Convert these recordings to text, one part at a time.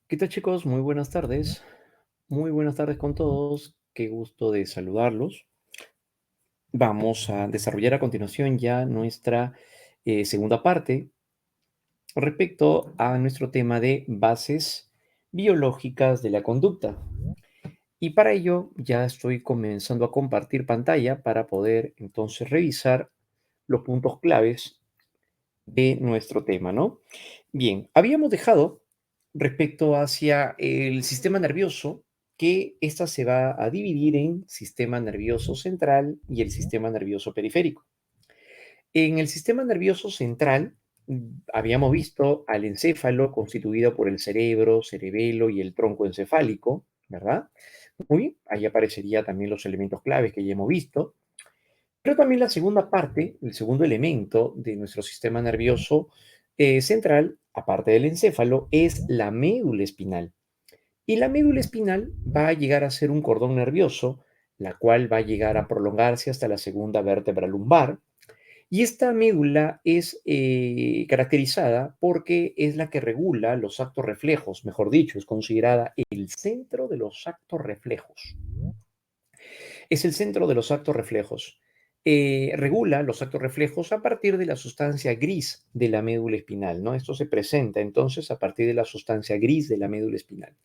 ¿Qué tal, chicos? Muy buenas tardes. Muy buenas tardes con todos. Qué gusto de saludarlos. Vamos a desarrollar a continuación ya nuestra segunda parte respecto a nuestro tema de bases biológicas de la conducta. Y para ello ya estoy comenzando a compartir pantalla para poder entonces revisar los puntos claves de nuestro tema, ¿no? Bien, habíamos dejado respecto hacia el sistema nervioso que ésta se va a dividir en sistema nervioso central y el sistema nervioso periférico. En el sistema nervioso central habíamos visto al encéfalo constituido por el cerebro, cerebelo y el tronco encefálico, ¿verdad? Muy bien, ahí aparecerían también los elementos claves que ya hemos visto. Pero también la segunda parte, el segundo elemento de nuestro sistema nervioso central, aparte del encéfalo, es la médula espinal. Y la médula espinal va a llegar a ser un cordón nervioso, la cual va a llegar a prolongarse hasta la segunda vértebra lumbar. Y esta médula es caracterizada porque es la que regula los actos reflejos, mejor dicho, es considerada el centro de los actos reflejos. Es el centro de los actos reflejos. Regula los actos reflejos a partir de la sustancia gris de la médula espinal, ¿no? Esto se presenta entonces a partir de la sustancia gris de la médula espinal.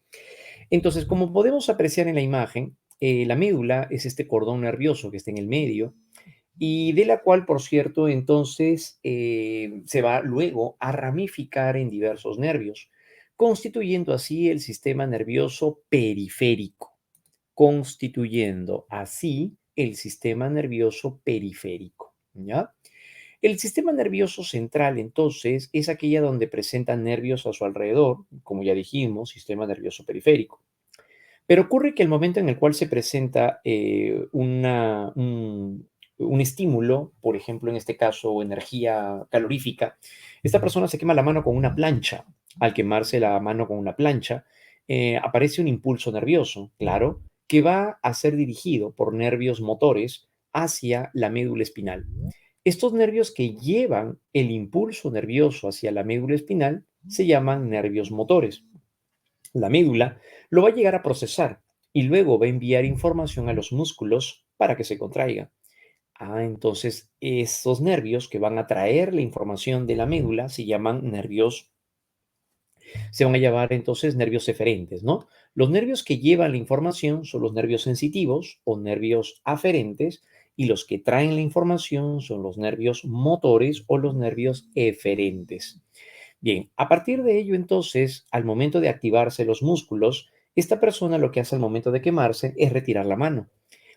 Entonces, como podemos apreciar en la imagen, la médula es este cordón nervioso que está en el medio y de la cual, por cierto, entonces se va luego a ramificar en diversos nervios, constituyendo así el sistema nervioso periférico, constituyendo así el sistema nervioso periférico, ¿ya? El sistema nervioso central, entonces, es aquella donde presentan nervios a su alrededor, como ya dijimos, sistema nervioso periférico. Pero ocurre que el momento en el cual se presenta un estímulo, por ejemplo, en este caso, energía calorífica, esta persona se quema la mano con una plancha. Al quemarse la mano con una plancha, aparece un impulso nervioso, claro, que va a ser dirigido por nervios motores hacia la médula espinal. Estos nervios que llevan el impulso nervioso hacia la médula espinal se llaman nervios motores. La médula lo va a llegar a procesar y luego va a enviar información a los músculos para que se contraigan. Entonces esos nervios que van a traer la información de la médula se van a llamar entonces nervios eferentes, ¿no? Los nervios que llevan la información son los nervios sensitivos o nervios aferentes y los que traen la información son los nervios motores o los nervios eferentes. Bien, a partir de ello, entonces, al momento de activarse los músculos, esta persona lo que hace al momento de quemarse es retirar la mano.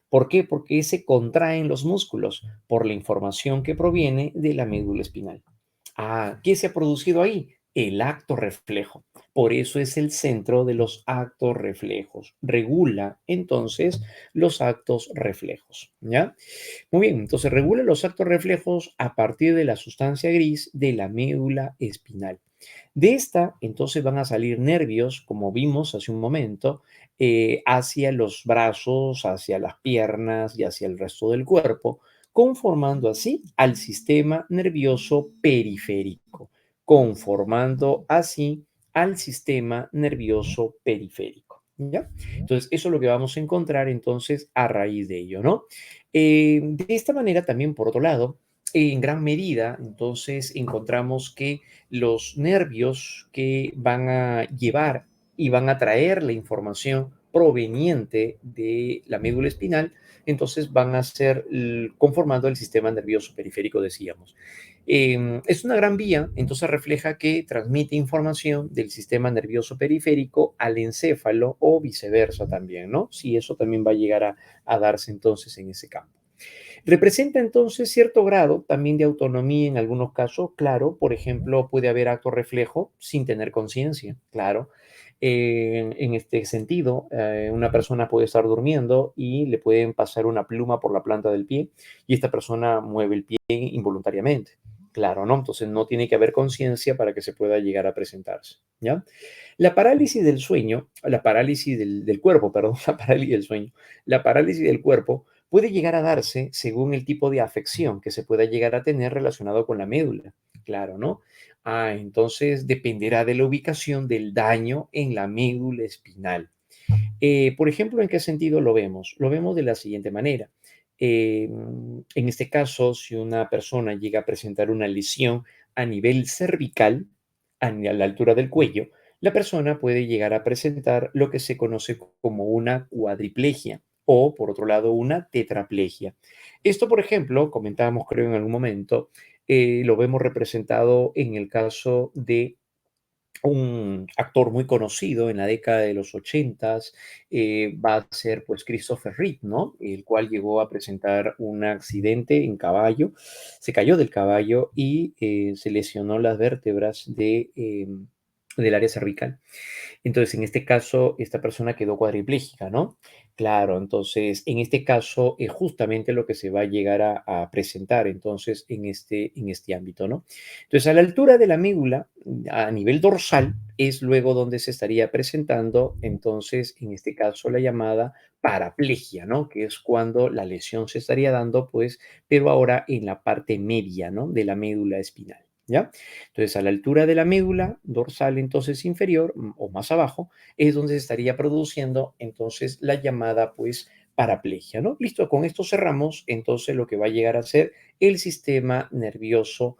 ¿Por qué? Porque se contraen los músculos por la información que proviene de la médula espinal. ¿Qué se ha producido ahí? El acto reflejo. Por eso es el centro de los actos reflejos. Regula entonces los actos reflejos, ¿ya? Muy bien, entonces regula los actos reflejos a partir de la sustancia gris de la médula espinal. De esta, entonces van a salir nervios, como vimos hace un momento, hacia los brazos, hacia las piernas y hacia el resto del cuerpo, conformando así al sistema nervioso periférico, conformando así al sistema nervioso periférico. ¿Ya? Entonces, eso es lo que vamos a encontrar entonces a raíz de ello, ¿no? De esta manera también, por otro lado, en gran medida, entonces encontramos que los nervios que van a llevar y van a traer la información proveniente de la médula espinal, entonces van a ser conformando el sistema nervioso periférico, decíamos. Es una gran vía, entonces refleja que transmite información del sistema nervioso periférico al encéfalo o viceversa también, ¿no? Sí, eso también va a llegar a darse entonces en ese campo. Representa entonces cierto grado también de autonomía en algunos casos, claro, por ejemplo, puede haber acto reflejo sin tener conciencia, claro. En este sentido, una persona puede estar durmiendo y le pueden pasar una pluma por la planta del pie y esta persona mueve el pie involuntariamente. Claro, ¿no? Entonces no tiene que haber conciencia para que se pueda llegar a presentarse, ¿ya? La parálisis del sueño, la parálisis del cuerpo, perdón, la parálisis del sueño, la parálisis del cuerpo puede llegar a darse según el tipo de afección que se pueda llegar a tener relacionado con la médula, claro, ¿no? Entonces dependerá de la ubicación del daño en la médula espinal. Por ejemplo, ¿en qué sentido lo vemos? Lo vemos de la siguiente manera. En este caso, si una persona llega a presentar una lesión a nivel cervical, a la altura del cuello, la persona puede llegar a presentar lo que se conoce como una cuadriplegia o, por otro lado, una tetraplegia. Esto, por ejemplo, comentábamos creo en algún momento, lo vemos representado en el caso de un actor muy conocido en la década de los 80, va a ser pues Christopher Reeve, ¿no? El cual llegó a presentar un accidente en caballo, se cayó del caballo y se lesionó las vértebras del área cervical. Entonces, en este caso, esta persona quedó cuadripléjica, ¿no? Claro, entonces, en este caso, es justamente lo que se va a llegar a presentar, entonces, en este ámbito, ¿no? Entonces, a la altura de la médula, a nivel dorsal, es luego donde se estaría presentando, entonces, en este caso, la llamada paraplegia, ¿no? Que es cuando la lesión se estaría dando, pues, pero ahora en la parte media, ¿no? De la médula espinal, ¿ya? Entonces, a la altura de la médula dorsal, entonces inferior o más abajo, es donde se estaría produciendo entonces la llamada, pues, paraplegia, ¿no? Listo, con esto cerramos entonces lo que va a llegar a ser el sistema nervioso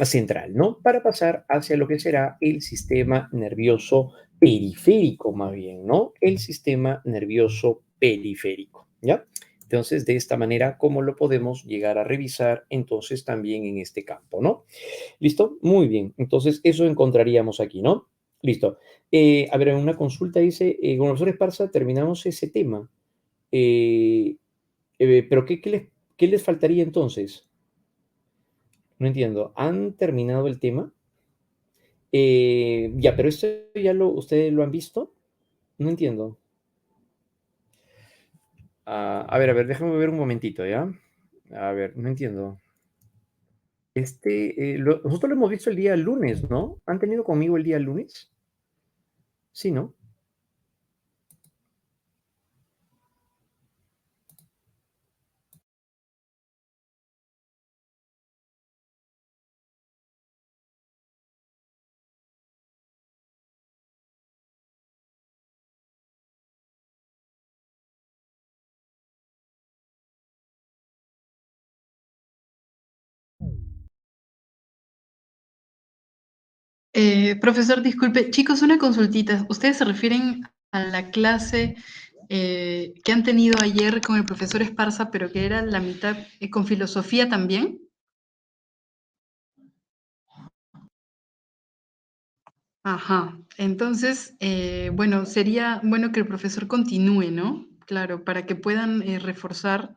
central, ¿no? Para pasar hacia lo que será el sistema nervioso periférico, más bien, ¿no? El sistema nervioso periférico, ¿ya? Entonces, de esta manera, ¿cómo lo podemos llegar a revisar entonces también en este campo, ¿no? ¿Listo? Muy bien. Entonces, eso encontraríamos aquí, ¿no? Listo. A ver, en una consulta dice, con el profesor Esparza terminamos ese tema. Eh, pero ¿qué les faltaría entonces? No entiendo. ¿Han terminado el tema? Ya, pero esto ustedes lo han visto. No entiendo. A ver, déjame ver un momentito, ¿ya? A ver, no entiendo. Nosotros lo hemos visto el día lunes, ¿no? ¿Han tenido conmigo el día lunes? Sí, ¿no? Profesor, disculpe, chicos, una consultita. ¿Ustedes se refieren a la clase que han tenido ayer con el profesor Esparza, pero que era la mitad con filosofía también? Ajá. Entonces, bueno, sería bueno que el profesor continúe, ¿no? Claro, para que puedan reforzar,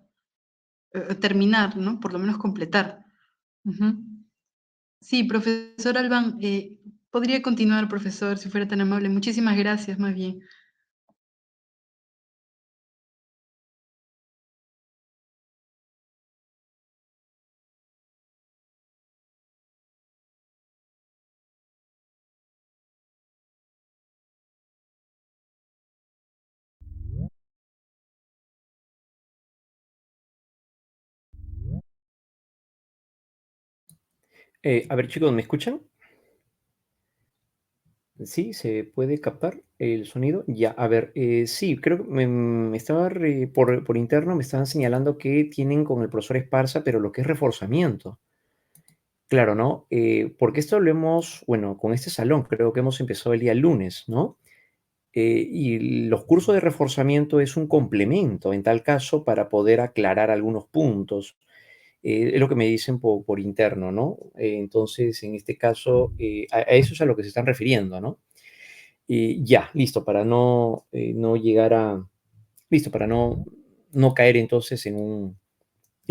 terminar, ¿no? Por lo menos completar. Ujú. Sí, profesor Albán, podría continuar, profesor, si fuera tan amable. Muchísimas gracias, más bien. A ver, chicos, ¿me escuchan? Sí, se puede captar el sonido. Ya, a ver, sí, creo que me estaba por interno me estaban señalando que tienen con el profesor Esparza, pero lo que es reforzamiento. Claro, ¿no? Porque esto lo hemos, bueno, con este salón creo que hemos empezado el día lunes, ¿no? Y los cursos de reforzamiento es un complemento, en tal caso, para poder aclarar algunos puntos. Es lo que me dicen por interno, ¿no? Entonces, en este caso, a eso es a lo que se están refiriendo, ¿no? Ya, listo, para no llegar a, listo, para no caer entonces en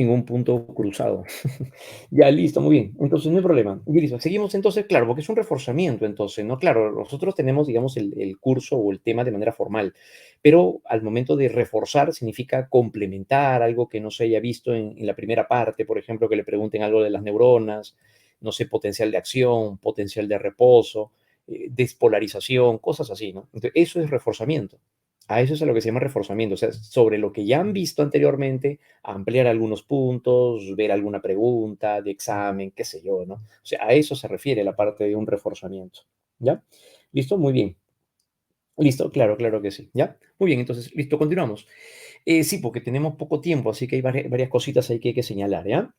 un punto cruzado. Ya, listo, muy bien. Entonces, no hay problema. Y listo, seguimos entonces, claro, porque es un reforzamiento entonces, ¿no? Claro, nosotros tenemos, digamos, el curso o el tema de manera formal, pero al momento de reforzar significa complementar algo que no se haya visto en la primera parte, por ejemplo, que le pregunten algo de las neuronas, no sé, potencial de acción, potencial de reposo, despolarización, cosas así, ¿no? Entonces, eso es reforzamiento. A eso es a lo que se llama reforzamiento, o sea, sobre lo que ya han visto anteriormente, ampliar algunos puntos, ver alguna pregunta de examen, qué sé yo, ¿no? O sea, a eso se refiere la parte de un reforzamiento, ¿ya? ¿Listo? Muy bien. Listo, claro, claro que sí, ¿ya? Muy bien, entonces, listo, continuamos. Sí, porque tenemos poco tiempo, así que hay varias cositas ahí que hay que señalar, ¿ya?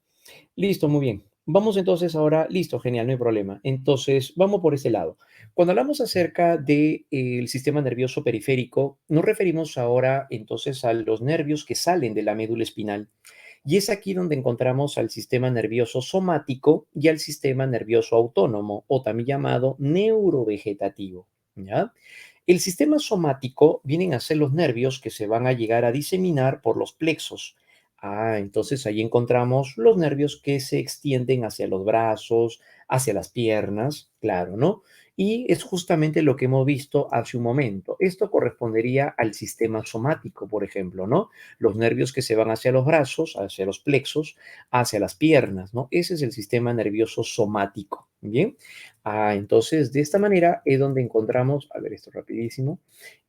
Listo, muy bien. Vamos entonces ahora, listo, genial, no hay problema. Entonces, vamos por ese lado. Cuando hablamos acerca del sistema nervioso periférico, nos referimos ahora entonces a los nervios que salen de la médula espinal. Y es aquí donde encontramos al sistema nervioso somático y al sistema nervioso autónomo, o también llamado neurovegetativo. ¿Ya? El sistema somático vienen a ser los nervios que se van a llegar a diseminar por los plexos. Entonces ahí encontramos los nervios que se extienden hacia los brazos, hacia las piernas, claro, ¿no? Y es justamente lo que hemos visto hace un momento. Esto correspondería al sistema somático, por ejemplo, ¿no? Los nervios que se van hacia los brazos, hacia los plexos, hacia las piernas, ¿no? Ese es el sistema nervioso somático, ¿bien? Entonces, de esta manera es donde encontramos, a ver esto rapidísimo,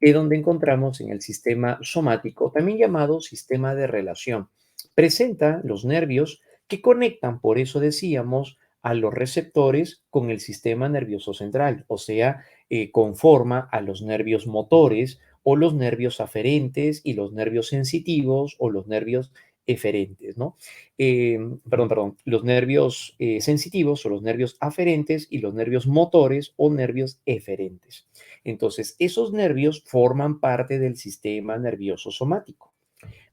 es donde encontramos en el sistema somático, también llamado sistema de relación. Presenta los nervios que conectan, por eso decíamos, a los receptores con el sistema nervioso central, o sea, conforma a los nervios motores o los nervios aferentes y los nervios sensitivos o los nervios eferentes, ¿no? Perdón, los nervios sensitivos o los nervios aferentes y los nervios motores o nervios eferentes. Entonces, esos nervios forman parte del sistema nervioso somático.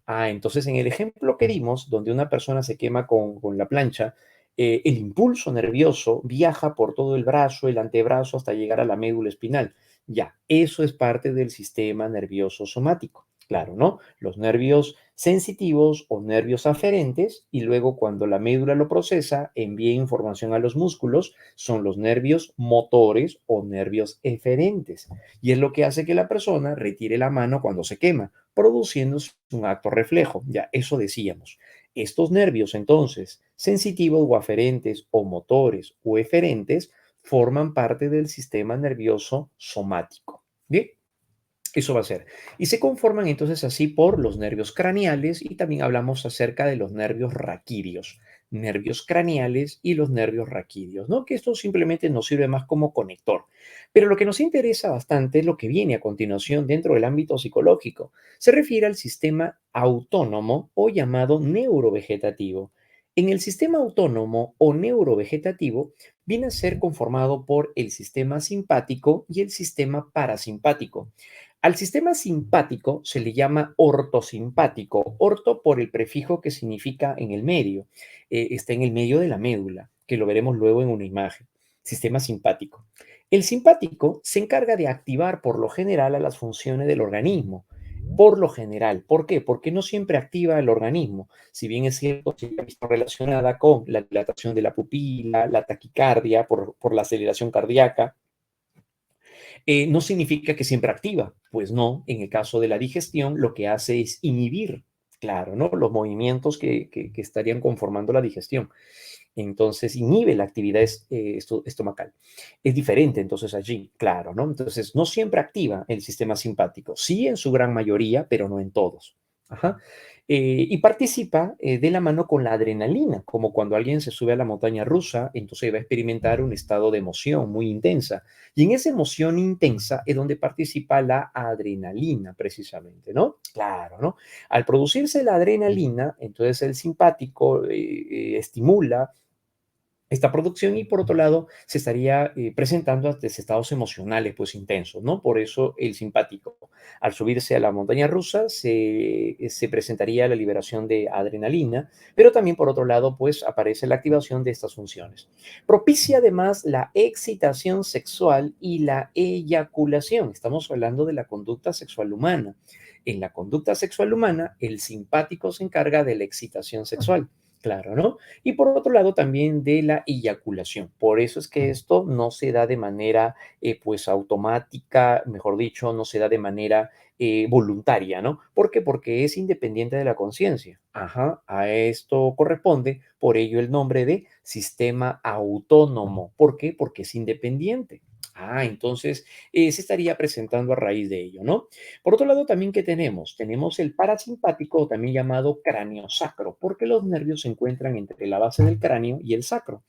Entonces en el ejemplo que dimos, donde una persona se quema con la plancha, el impulso nervioso viaja por todo el brazo, el antebrazo, hasta llegar a la médula espinal. Ya, eso es parte del sistema nervioso somático. Claro, ¿no? Los nervios sensitivos o nervios aferentes, y luego cuando la médula lo procesa, envía información a los músculos, son los nervios motores o nervios eferentes. Y es lo que hace que la persona retire la mano cuando se quema, produciendo un acto reflejo. Ya, eso decíamos. Estos nervios, entonces, sensitivos o aferentes o motores o eferentes, forman parte del sistema nervioso somático. Bien, eso va a ser. Y se conforman entonces así por los nervios craneales y también hablamos acerca de los nervios raquídeos. Nervios craneales y los nervios raquídeos, ¿no? Que esto simplemente nos sirve más como conector. Pero lo que nos interesa bastante es lo que viene a continuación dentro del ámbito psicológico. Se refiere al sistema autónomo o llamado neurovegetativo. En el sistema autónomo o neurovegetativo viene a ser conformado por el sistema simpático y el sistema parasimpático. Al sistema simpático se le llama ortosimpático, orto por el prefijo que significa en el medio, está en el medio de la médula, que lo veremos luego en una imagen. Sistema simpático. El simpático se encarga de activar por lo general a las funciones del organismo. Por lo general, ¿por qué? Porque no siempre activa el organismo. Si bien es cierto, siempre está relacionada con la dilatación de la pupila, la taquicardia por la aceleración cardíaca, no significa que siempre activa, pues no, en el caso de la digestión lo que hace es inhibir, claro, ¿no? Los movimientos que estarían conformando la digestión. Entonces inhibe la actividad estomacal. Es diferente entonces allí, claro, ¿no? Entonces no siempre activa el sistema simpático, sí en su gran mayoría, pero no en todos. Ajá. Y participa de la mano con la adrenalina, como cuando alguien se sube a la montaña rusa, entonces va a experimentar un estado de emoción muy intensa. Y en esa emoción intensa es donde participa la adrenalina, precisamente, ¿no? Claro, ¿no? Al producirse la adrenalina, entonces el simpático estimula esta producción y por otro lado se estaría presentando ante estados emocionales pues intensos, ¿no? Por eso el simpático, al subirse a la montaña rusa se presentaría la liberación de adrenalina, pero también por otro lado pues aparece la activación de estas funciones. Propicia además la excitación sexual y la eyaculación. Estamos hablando de la conducta sexual humana. En la conducta sexual humana, el simpático se encarga de la excitación sexual. Claro, ¿no? Y por otro lado también de la eyaculación. Por eso es que esto no se da de manera pues automática, mejor dicho, no se da de manera voluntaria, ¿no? ¿Por qué? Porque es independiente de la conciencia. Ajá, a esto corresponde, por ello el nombre de sistema autónomo. ¿Por qué? Porque es independiente. Entonces se estaría presentando a raíz de ello, ¿no? Por otro lado, también, ¿qué tenemos? Tenemos el parasimpático, también llamado cráneo sacro, porque los nervios se encuentran entre la base del cráneo y el sacro.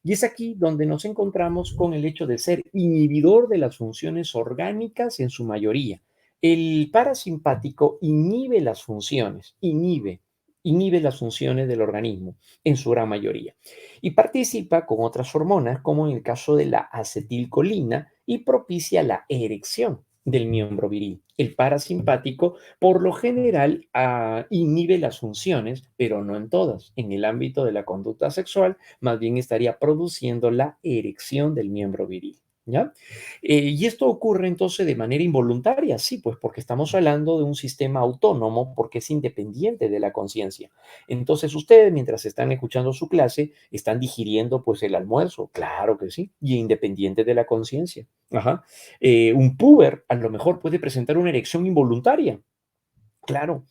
Y es aquí donde nos encontramos con el hecho de ser inhibidor de las funciones orgánicas en su mayoría. El parasimpático inhibe las funciones, inhibe las funciones del organismo en su gran mayoría y participa con otras hormonas como en el caso de la acetilcolina y propicia la erección del miembro viril. El parasimpático por lo general inhibe las funciones, pero no en todas. En el ámbito de la conducta sexual, más bien estaría produciendo la erección del miembro viril. ¿Ya? Y esto ocurre entonces de manera involuntaria, sí, pues porque estamos hablando de un sistema autónomo, porque es independiente de la conciencia. Entonces ustedes, mientras están escuchando su clase, están digiriendo pues el almuerzo, claro que sí, y independiente de la conciencia. Ajá. Un puber a lo mejor puede presentar una erección involuntaria, claro,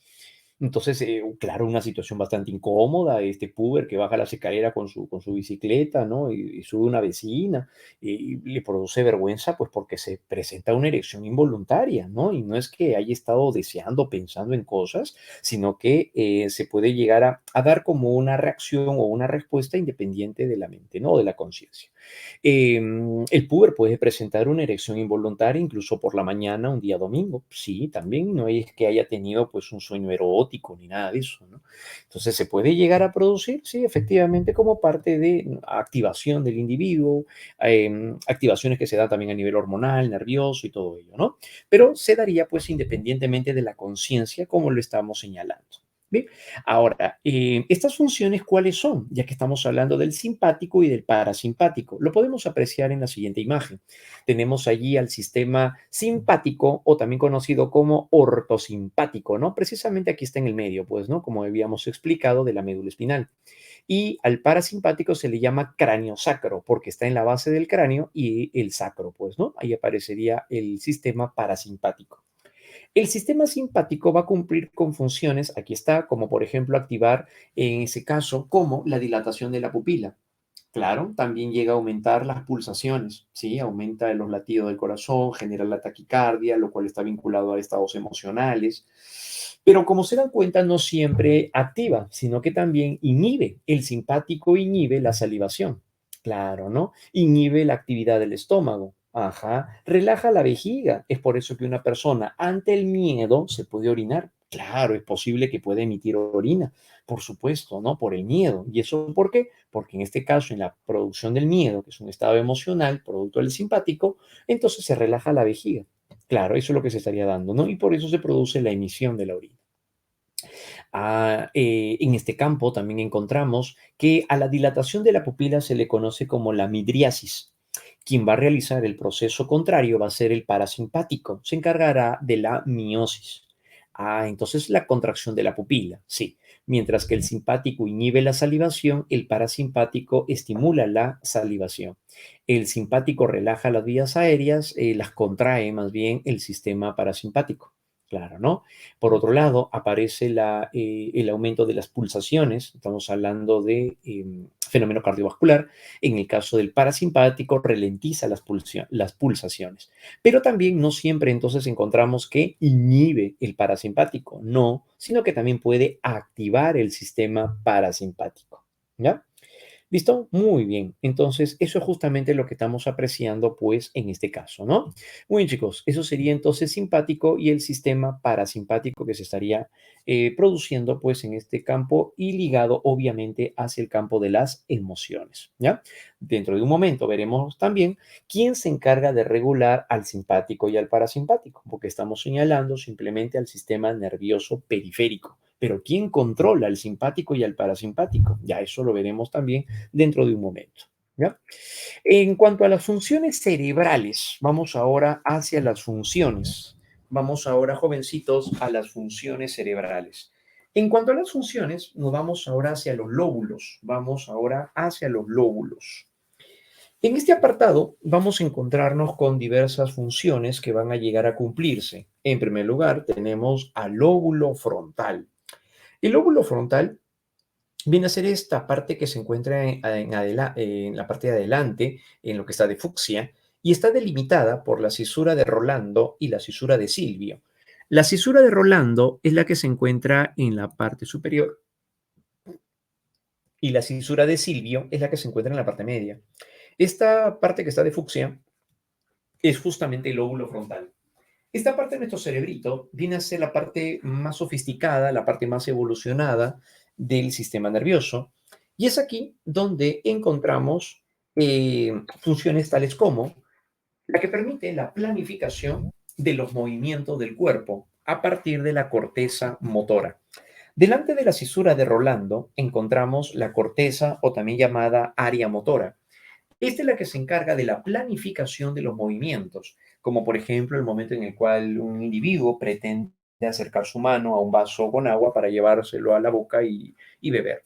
entonces, claro, una situación bastante incómoda, este puber que baja las escaleras con su bicicleta, ¿no? Y sube una vecina y le produce vergüenza, pues porque se presenta una erección involuntaria, ¿no? Y no es que haya estado deseando, pensando en cosas, sino que se puede llegar a dar como una reacción o una respuesta independiente de la mente, ¿no? De la conciencia. El puber puede presentar una erección involuntaria incluso por la mañana, un día domingo. Sí, también no es que haya tenido pues un sueño erótico ni nada de eso, ¿no? Entonces se puede llegar a producir, sí, efectivamente, como parte de activación del individuo, activaciones que se dan también a nivel hormonal, nervioso y todo ello, ¿no? Pero se daría pues independientemente de la conciencia, como lo estamos señalando. Bien, ahora, estas funciones, ¿cuáles son? Ya que estamos hablando del simpático y del parasimpático. Lo podemos apreciar en la siguiente imagen. Tenemos allí al sistema simpático o también conocido como ortosimpático, ¿no? Precisamente aquí está en el medio, pues, ¿no? Como habíamos explicado de la médula espinal. Y al parasimpático se le llama cráneo sacro porque está en la base del cráneo y el sacro, pues, ¿no? Ahí aparecería el sistema parasimpático. El sistema simpático va a cumplir con funciones, aquí está, como por ejemplo activar en ese caso, como la dilatación de la pupila. Claro, también llega a aumentar las pulsaciones, ¿sí? Aumenta los latidos del corazón, genera la taquicardia, lo cual está vinculado a estados emocionales. Pero como se dan cuenta, no siempre activa, sino que también inhibe. El simpático inhibe la salivación, claro, ¿no? Inhibe la actividad del estómago. Ajá, relaja la vejiga. Es por eso que una persona ante el miedo se puede orinar. Claro, es posible que pueda emitir orina, por supuesto, ¿no? Por el miedo. ¿Y eso por qué? Porque en este caso, en la producción del miedo, que es un estado emocional, producto del simpático, entonces se relaja la vejiga. Claro, eso es lo que se estaría dando, ¿no? Y por eso se produce la emisión de la orina. En este campo también encontramos que a la dilatación de la pupila se le conoce como la midriasis. Quien va a realizar el proceso contrario va a ser el parasimpático, se encargará de la miosis. Entonces la contracción de la pupila, sí. Mientras que el simpático inhibe la salivación, el parasimpático estimula la salivación. El simpático relaja las vías aéreas, las contrae más bien el sistema parasimpático. Claro, ¿no? Por otro lado, aparece el aumento de las pulsaciones, estamos hablando de fenómeno cardiovascular. En el caso del parasimpático, ralentiza las pulsaciones. Pero también no siempre entonces encontramos que inhibe el parasimpático, no, sino que también puede activar el sistema parasimpático. ¿Ya? ¿Listo? Muy bien. Entonces, eso es justamente lo que estamos apreciando, pues, en este caso, ¿no? Muy bien, chicos. Eso sería entonces simpático y el sistema parasimpático que se estaría produciendo, pues, en este campo y ligado, obviamente, hacia el campo de las emociones, ¿ya? Dentro de un momento veremos también quién se encarga de regular al simpático y al parasimpático, porque estamos señalando simplemente al sistema nervioso periférico. Pero ¿quién controla al simpático y al parasimpático? Ya eso lo veremos también dentro de un momento. ¿Ya? En cuanto a las funciones cerebrales, vamos ahora hacia las funciones. Vamos ahora, jovencitos, a las funciones cerebrales. En cuanto a las funciones, nos vamos ahora hacia los lóbulos. Vamos ahora hacia los lóbulos. En este apartado vamos a encontrarnos con diversas funciones que van a llegar a cumplirse. En primer lugar, tenemos al lóbulo frontal. El lóbulo frontal viene a ser esta parte que se encuentra en la parte de adelante, en lo que está de fucsia, y está delimitada por la cisura de Rolando y la cisura de Silvio. La cisura de Rolando es la que se encuentra en la parte superior y la cisura de Silvio es la que se encuentra en la parte media. Esta parte que está de fucsia es justamente el lóbulo frontal. Esta parte de nuestro cerebrito viene a ser la parte más sofisticada, la parte más evolucionada del sistema nervioso. Y es aquí donde encontramos funciones tales como la que permite la planificación de los movimientos del cuerpo a partir de la corteza motora. Delante de la cisura de Rolando encontramos la corteza o también llamada área motora. Esta es la que se encarga de la planificación de los movimientos, como por ejemplo el momento en el cual un individuo pretende acercar su mano a un vaso con agua para llevárselo a la boca y beber.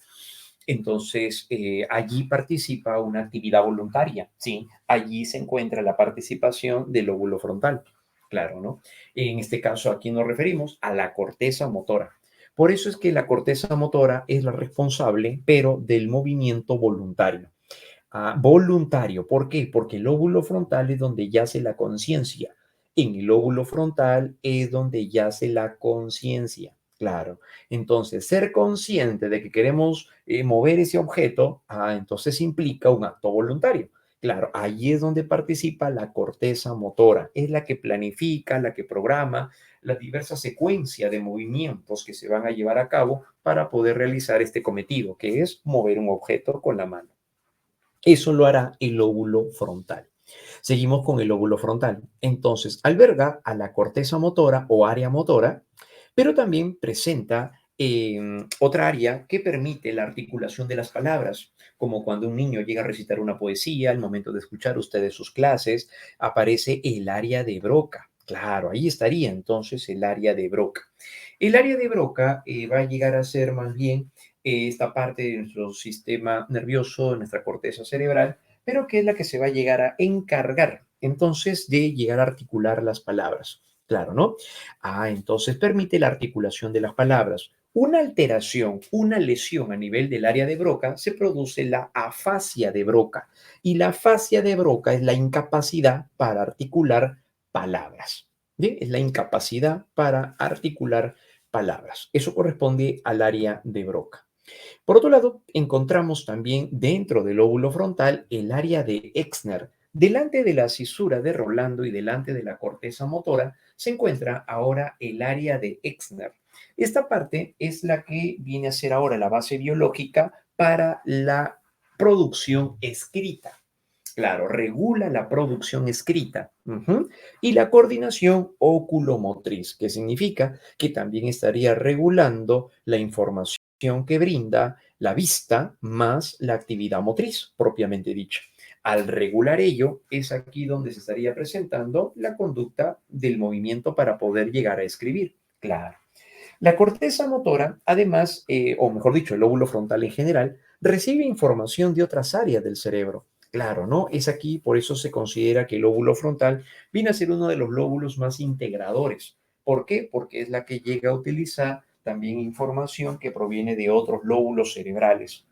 Entonces, allí participa una actividad voluntaria, ¿sí? Allí se encuentra la participación del lóbulo frontal, claro, ¿no? En este caso, aquí nos referimos a la corteza motora. Por eso es que la corteza motora es la responsable, pero del movimiento voluntario. Voluntario. ¿Por qué? Porque el lóbulo frontal es donde yace la conciencia. En el lóbulo frontal es donde yace la conciencia. Claro. Entonces, ser consciente de que queremos mover ese objeto, entonces implica un acto voluntario. Claro, ahí es donde participa la corteza motora. Es la que planifica, la que programa la diversa secuencia de movimientos que se van a llevar a cabo para poder realizar este cometido, que es mover un objeto con la mano. Eso lo hará el lóbulo frontal. Seguimos con el lóbulo frontal. Entonces, alberga a la corteza motora o área motora, pero también presenta otra área que permite la articulación de las palabras, como cuando un niño llega a recitar una poesía, al momento de escuchar ustedes sus clases, aparece el área de Broca. Claro, ahí estaría entonces el área de Broca. El área de Broca va a llegar a ser más bien esta parte de nuestro sistema nervioso, de nuestra corteza cerebral, pero que es la que se va a llegar a encargar entonces de llegar a articular las palabras. Claro, ¿no? Entonces permite la articulación de las palabras. Una alteración, una lesión a nivel del área de Broca se produce la afasia de Broca. Y la afasia de Broca es la incapacidad para articular palabras. ¿Bien? Es la incapacidad para articular palabras. Eso corresponde al área de Broca. Por otro lado, encontramos también dentro del lóbulo frontal el área de Exner. Delante de la cisura de Rolando y delante de la corteza motora se encuentra ahora el área de Exner. Esta parte es la que viene a ser ahora la base biológica para la producción escrita. Claro, regula la producción escrita y la coordinación oculomotriz, que significa que también estaría regulando la información que brinda la vista más la actividad motriz propiamente dicha. Al regular ello, es aquí donde se estaría presentando la conducta del movimiento para poder llegar a escribir. Claro. La corteza motora, además, o mejor dicho, el lóbulo frontal en general, recibe información de otras áreas del cerebro. Claro, ¿no? Es aquí, por eso se considera que el lóbulo frontal viene a ser uno de los lóbulos más integradores. ¿Por qué? Porque es la que llega a utilizar también información que proviene de otros lóbulos cerebrales.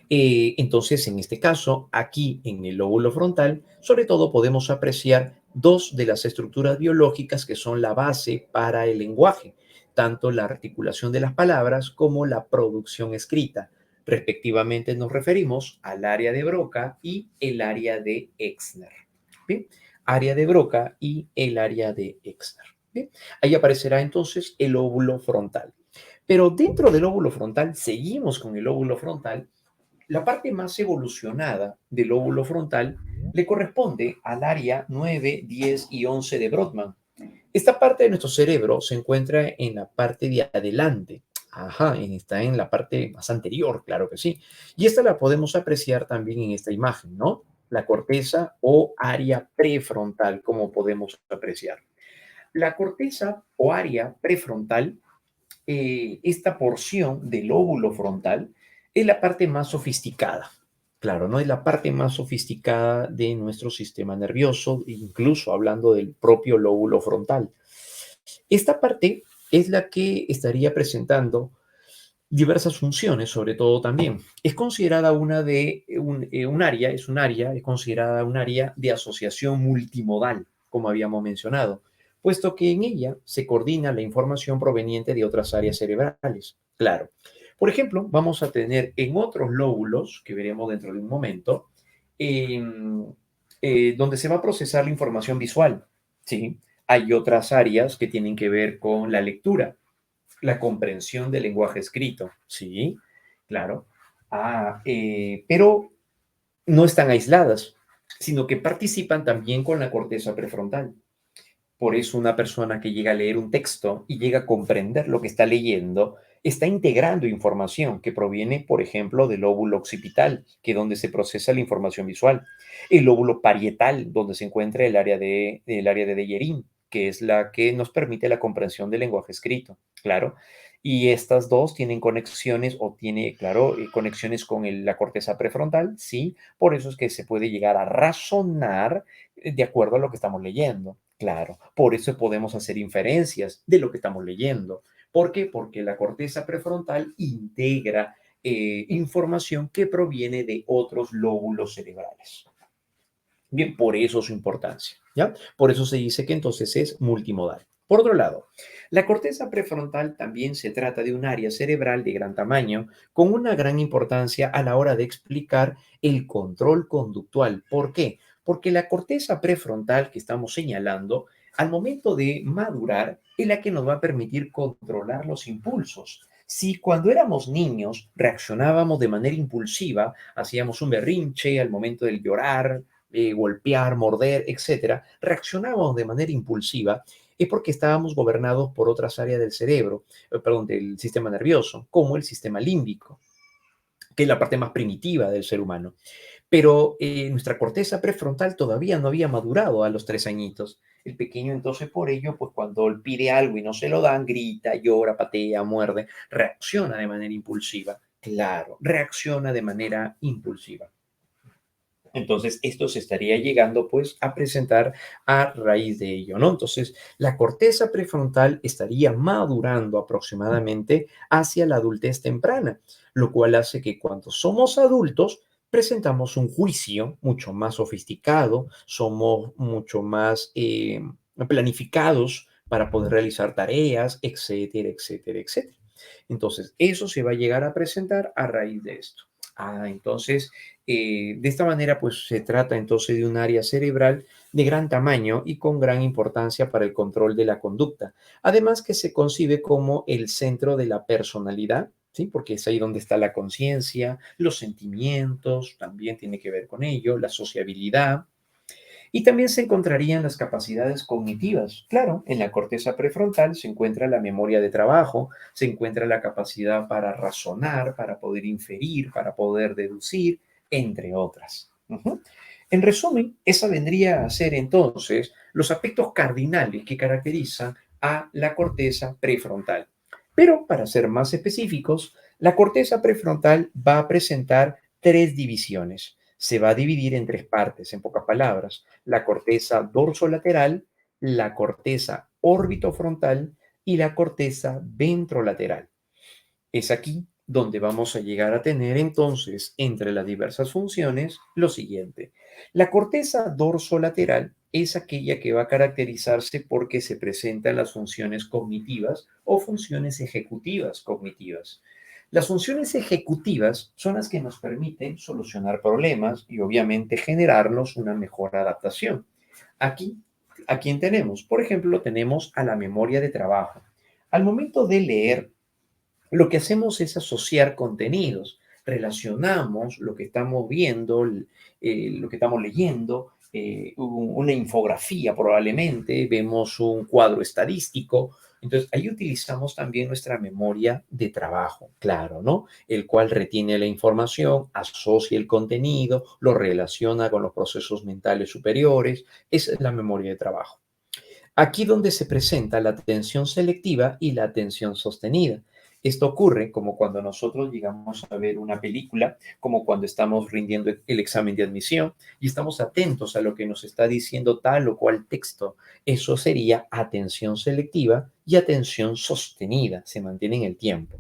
Entonces, en este caso, aquí en el lóbulo frontal, sobre todo podemos apreciar dos de las estructuras biológicas que son la base para el lenguaje, tanto la articulación de las palabras como la producción escrita. Respectivamente nos referimos al área de Broca y el área de Exner. ¿Bien? Área de Broca y el área de Exner. ¿Bien? Ahí aparecerá entonces el lóbulo frontal. Pero dentro del lóbulo frontal, seguimos con el lóbulo frontal. La parte más evolucionada del lóbulo frontal le corresponde al área 9, 10 y 11 de Brodmann. Esta parte de nuestro cerebro se encuentra en la parte de adelante. Está en la parte más anterior, claro que sí. Y esta la podemos apreciar también en esta imagen, ¿no? La corteza o área prefrontal, como podemos apreciar. La corteza o área prefrontal, esta porción del lóbulo frontal es la parte más sofisticada. Claro, ¿no? Es la parte más sofisticada de nuestro sistema nervioso, incluso hablando del propio lóbulo frontal. Esta parte es la que estaría presentando diversas funciones, sobre todo también. Es considerada un área, es considerada un área de asociación multimodal, como habíamos mencionado, puesto que en ella se coordina la información proveniente de otras áreas cerebrales. Claro. Por ejemplo, vamos a tener en otros lóbulos, que veremos dentro de un momento, em, donde se va a procesar la información visual. ¿Sí? Hay otras áreas que tienen que ver con la lectura, la comprensión del lenguaje escrito, sí, claro. Pero no están aisladas, sino que participan también con la corteza prefrontal. Por eso una persona que llega a leer un texto y llega a comprender lo que está leyendo, está integrando información que proviene, por ejemplo, del lóbulo occipital, que es donde se procesa la información visual, el lóbulo parietal, donde se encuentra el área de Deyerin, que es la que nos permite la comprensión del lenguaje escrito, claro. Y estas dos tienen conexiones o tiene, claro, conexiones con la corteza prefrontal, sí, por eso es que se puede llegar a razonar de acuerdo a lo que estamos leyendo. Claro, por eso podemos hacer inferencias de lo que estamos leyendo. ¿Por qué? Porque la corteza prefrontal integra información que proviene de otros lóbulos cerebrales. Bien, por eso su importancia, ¿ya? Por eso se dice que entonces es multimodal. Por otro lado, la corteza prefrontal también se trata de un área cerebral de gran tamaño con una gran importancia a la hora de explicar el control conductual. ¿Por qué? Porque la corteza prefrontal que estamos señalando, al momento de madurar, es la que nos va a permitir controlar los impulsos. Si cuando éramos niños reaccionábamos de manera impulsiva, hacíamos un berrinche al momento del llorar, golpear, morder, etcétera, reaccionábamos de manera impulsiva, es porque estábamos gobernados por otras áreas del cerebro, perdón, del sistema nervioso, como el sistema límbico, que es la parte más primitiva del ser humano. Pero nuestra corteza prefrontal todavía no había madurado a los 3 añitos. El pequeño entonces por ello, pues cuando él pide algo y no se lo dan, grita, llora, patea, muerde, reacciona de manera impulsiva. Claro, reacciona de manera impulsiva. Entonces, esto se estaría llegando pues a presentar a raíz de ello, ¿no? Entonces, la corteza prefrontal estaría madurando aproximadamente hacia la adultez temprana, lo cual hace que cuando somos adultos presentamos un juicio mucho más sofisticado, somos mucho más planificados para poder realizar tareas, etcétera, etcétera, etcétera. Entonces, eso se va a llegar a presentar a raíz de esto. Entonces, de esta manera, pues se trata entonces de un área cerebral de gran tamaño y con gran importancia para el control de la conducta. Además que se concibe como el centro de la personalidad, ¿sí? Porque es ahí donde está la conciencia, los sentimientos, también tiene que ver con ello, la sociabilidad, y también se encontrarían las capacidades cognitivas. Claro, en la corteza prefrontal se encuentra la memoria de trabajo, se encuentra la capacidad para razonar, para poder inferir, para poder deducir, entre otras. En resumen, esa vendría a ser entonces los aspectos cardinales que caracterizan a la corteza prefrontal. Pero para ser más específicos, la corteza prefrontal va a presentar 3 divisiones. Se va a dividir en 3 partes, en pocas palabras: la corteza dorsolateral, la corteza orbitofrontal y la corteza ventrolateral. Es aquí donde vamos a llegar a tener entonces entre las diversas funciones lo siguiente. La corteza dorsolateral es aquella que va a caracterizarse porque se presentan las funciones cognitivas o funciones ejecutivas cognitivas. Las funciones ejecutivas son las que nos permiten solucionar problemas y obviamente generarnos una mejor adaptación. Aquí, ¿a quién tenemos? Por ejemplo, tenemos a la memoria de trabajo. Al momento de leer, lo que hacemos es asociar contenidos, relacionamos lo que estamos viendo, lo que estamos leyendo, una infografía probablemente, vemos un cuadro estadístico. Entonces, ahí utilizamos también nuestra memoria de trabajo, claro, ¿no? El cual retiene la información, asocia el contenido, lo relaciona con los procesos mentales superiores. Esa es la memoria de trabajo. Aquí donde se presenta la atención selectiva y la atención sostenida. Esto ocurre como cuando nosotros llegamos a ver una película, como cuando estamos rindiendo el examen de admisión y estamos atentos a lo que nos está diciendo tal o cual texto. Eso sería atención selectiva y atención sostenida, se mantiene en el tiempo.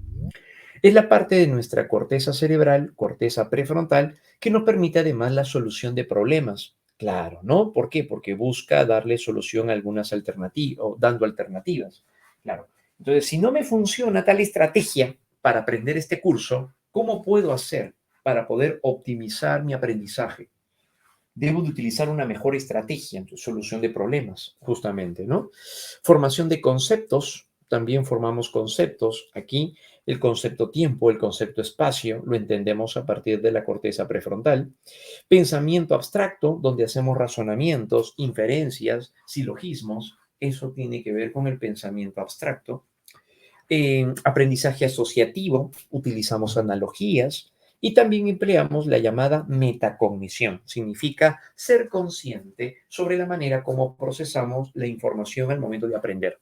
Es la parte de nuestra corteza cerebral, corteza prefrontal, que nos permite además la solución de problemas. Claro, ¿no? ¿Por qué? Porque busca darle solución a algunas alternativas o dando alternativas. Claro. Entonces, si no me funciona tal estrategia para aprender este curso, ¿cómo puedo hacer para poder optimizar mi aprendizaje? Debo de utilizar una mejor estrategia en tu solución de problemas, justamente, ¿no? Formación de conceptos, también formamos conceptos. Aquí el concepto tiempo, el concepto espacio, lo entendemos a partir de la corteza prefrontal. Pensamiento abstracto, donde hacemos razonamientos, inferencias, silogismos, eso tiene que ver con el pensamiento abstracto. Aprendizaje asociativo, utilizamos analogías y también empleamos la llamada metacognición. Significa ser consciente sobre la manera como procesamos la información al momento de aprender.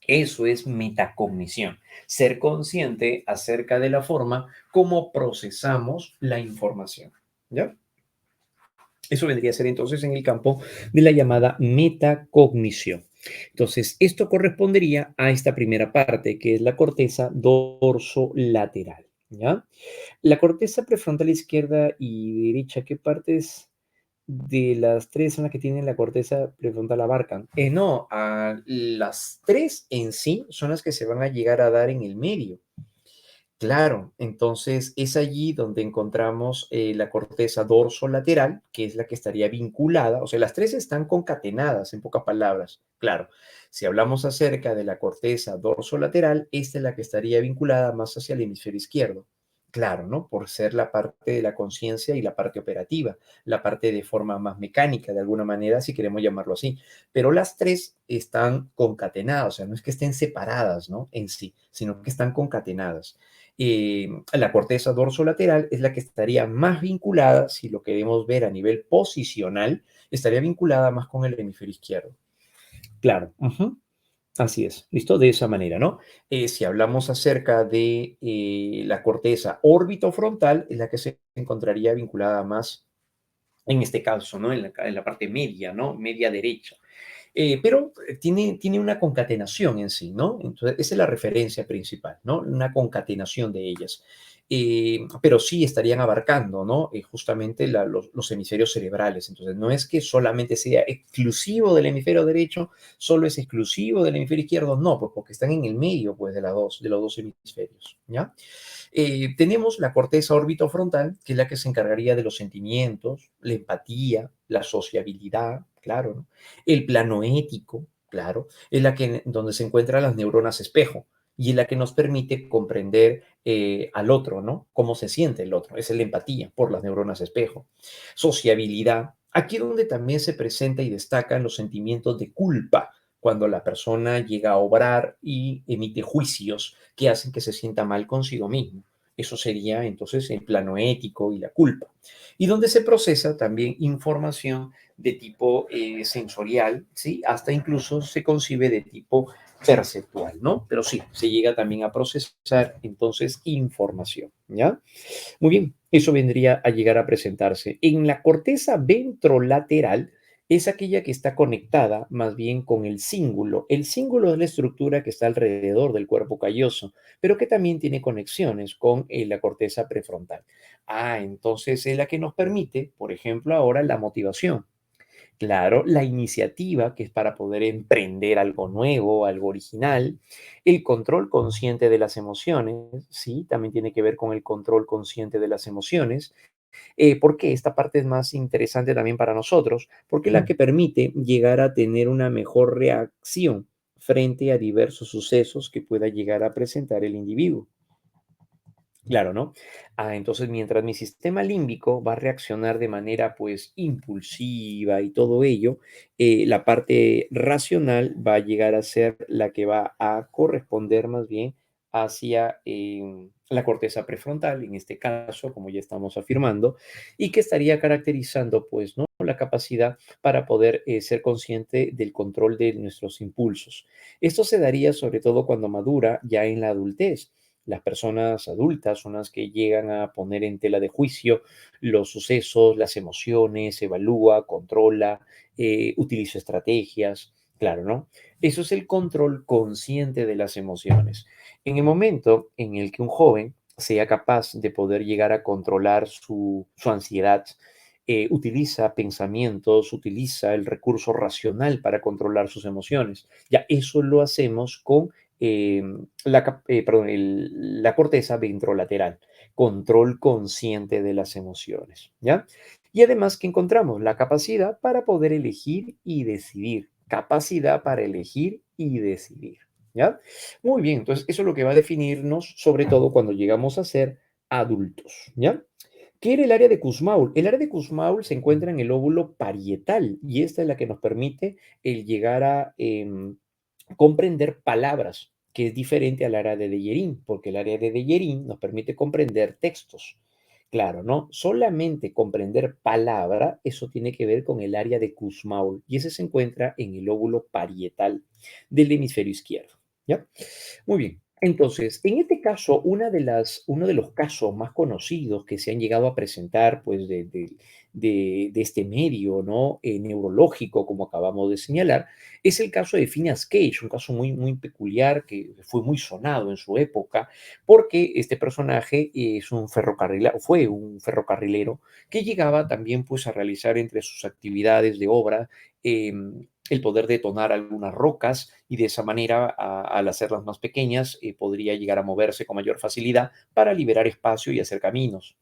Eso es metacognición, ser consciente acerca de la forma como procesamos la información. ¿Ya? Eso vendría a ser entonces en el campo de la llamada metacognición. Entonces, esto correspondería a esta primera parte, que es la corteza dorsolateral, ¿ya? La corteza prefrontal izquierda y derecha, ¿qué partes de las tres son las que tienen la corteza prefrontal abarcan? No, las tres en sí son las que se van a llegar a dar en el medio. Claro, entonces es allí donde encontramos la corteza dorsolateral, que es la que estaría vinculada, o sea, las tres están concatenadas, en pocas palabras. Claro, si hablamos acerca de la corteza dorsolateral, esta es la que estaría vinculada más hacia el hemisferio izquierdo. Claro, ¿no? Por ser la parte de la conciencia y la parte operativa, la parte de forma más mecánica, de alguna manera, si queremos llamarlo así. Pero las tres están concatenadas, o sea, no es que estén separadas, ¿no? En sí, sino que están concatenadas. La corteza dorsolateral es la que estaría más vinculada, si lo queremos ver a nivel posicional, estaría vinculada más con el hemisferio izquierdo. Claro, así es, ¿listo? De esa manera, ¿no? Si hablamos acerca de la corteza órbitofrontal, es la que se encontraría vinculada más, en este caso, ¿no? En la parte media, ¿no? Media derecha. Pero tiene una concatenación en sí, ¿no? Entonces, esa es la referencia principal, ¿no? Una concatenación de ellas. Pero sí estarían abarcando, ¿no? Justamente los hemisferios cerebrales. Entonces, no es que solamente sea exclusivo del hemisferio derecho, solo es exclusivo del hemisferio izquierdo, no, pues porque están en el medio, pues, de los dos hemisferios, ¿ya? Tenemos la corteza orbitofrontal, que es la que se encargaría de los sentimientos, la empatía, la sociabilidad, claro, ¿no? El plano ético, claro, es la que donde se encuentran las neuronas espejo y es la que nos permite comprender al otro, ¿no? Cómo se siente el otro. Esa es la empatía por las neuronas espejo. Sociabilidad, aquí donde también se presenta y destacan los sentimientos de culpa, cuando la persona llega a obrar y emite juicios que hacen que se sienta mal consigo mismo. Eso sería entonces el plano ético y la culpa. Y donde se procesa también información de tipo sensorial, ¿sí? Hasta incluso se concibe de tipo perceptual, ¿no? Pero sí, se llega también a procesar entonces información, ¿ya? Muy bien, eso vendría a llegar a presentarse. En la corteza ventrolateral es aquella que está conectada más bien con el cíngulo. El cíngulo es la estructura que está alrededor del cuerpo calloso, pero que también tiene conexiones con la corteza prefrontal. Entonces es la que nos permite, por ejemplo, ahora la motivación. Claro, la iniciativa, que es para poder emprender algo nuevo, algo original. El control consciente de las emociones, sí, también tiene que ver con el control consciente de las emociones. Porque esta parte es más interesante también para nosotros, porque es la que permite llegar a tener una mejor reacción frente a diversos sucesos que pueda llegar a presentar el individuo. Claro, ¿no? Entonces, mientras mi sistema límbico va a reaccionar de manera, pues, impulsiva y todo ello, la parte racional va a llegar a ser la que va a corresponder más bien hacia la corteza prefrontal, en este caso, como ya estamos afirmando, y que estaría caracterizando, pues, ¿no? La capacidad para poder ser consciente del control de nuestros impulsos. Esto se daría sobre todo cuando madura ya en la adultez. Las personas adultas son las que llegan a poner en tela de juicio los sucesos, las emociones, evalúa, controla, utiliza estrategias, claro, ¿no? Eso es el control consciente de las emociones. En el momento en el que un joven sea capaz de poder llegar a controlar su ansiedad, utiliza pensamientos, utiliza el recurso racional para controlar sus emociones. Ya eso lo hacemos con la corteza ventrolateral, control consciente de las emociones, ¿ya? Y además que encontramos la capacidad para poder elegir y decidir, capacidad para elegir y decidir, ¿ya? Muy bien, entonces eso es lo que va a definirnos, sobre todo cuando llegamos a ser adultos, ¿ya? ¿Qué era el área de Kussmaul? El área de Kussmaul se encuentra en el lóbulo parietal y esta es la que nos permite el llegar a comprender palabras, que es diferente al área de Deyerin, porque el área de Deyerin nos permite comprender textos. Claro, ¿no? Solamente comprender palabra, eso tiene que ver con el área de Kussmaul y ese se encuentra en el lóbulo parietal del hemisferio izquierdo, ¿ya? Muy bien. Entonces, en este caso, uno de los casos más conocidos que se han llegado a presentar, pues, de este medio, ¿no? Neurológico, como acabamos de señalar, es el caso de Phineas Cage, un caso muy, muy peculiar que fue muy sonado en su época, porque este personaje es un ferrocarrilero, fue un ferrocarrilero que llegaba también, pues, a realizar entre sus actividades de obra, el poder detonar algunas rocas y de esa manera, al hacerlas más pequeñas, podría llegar a moverse con mayor facilidad para liberar espacio y hacer caminos.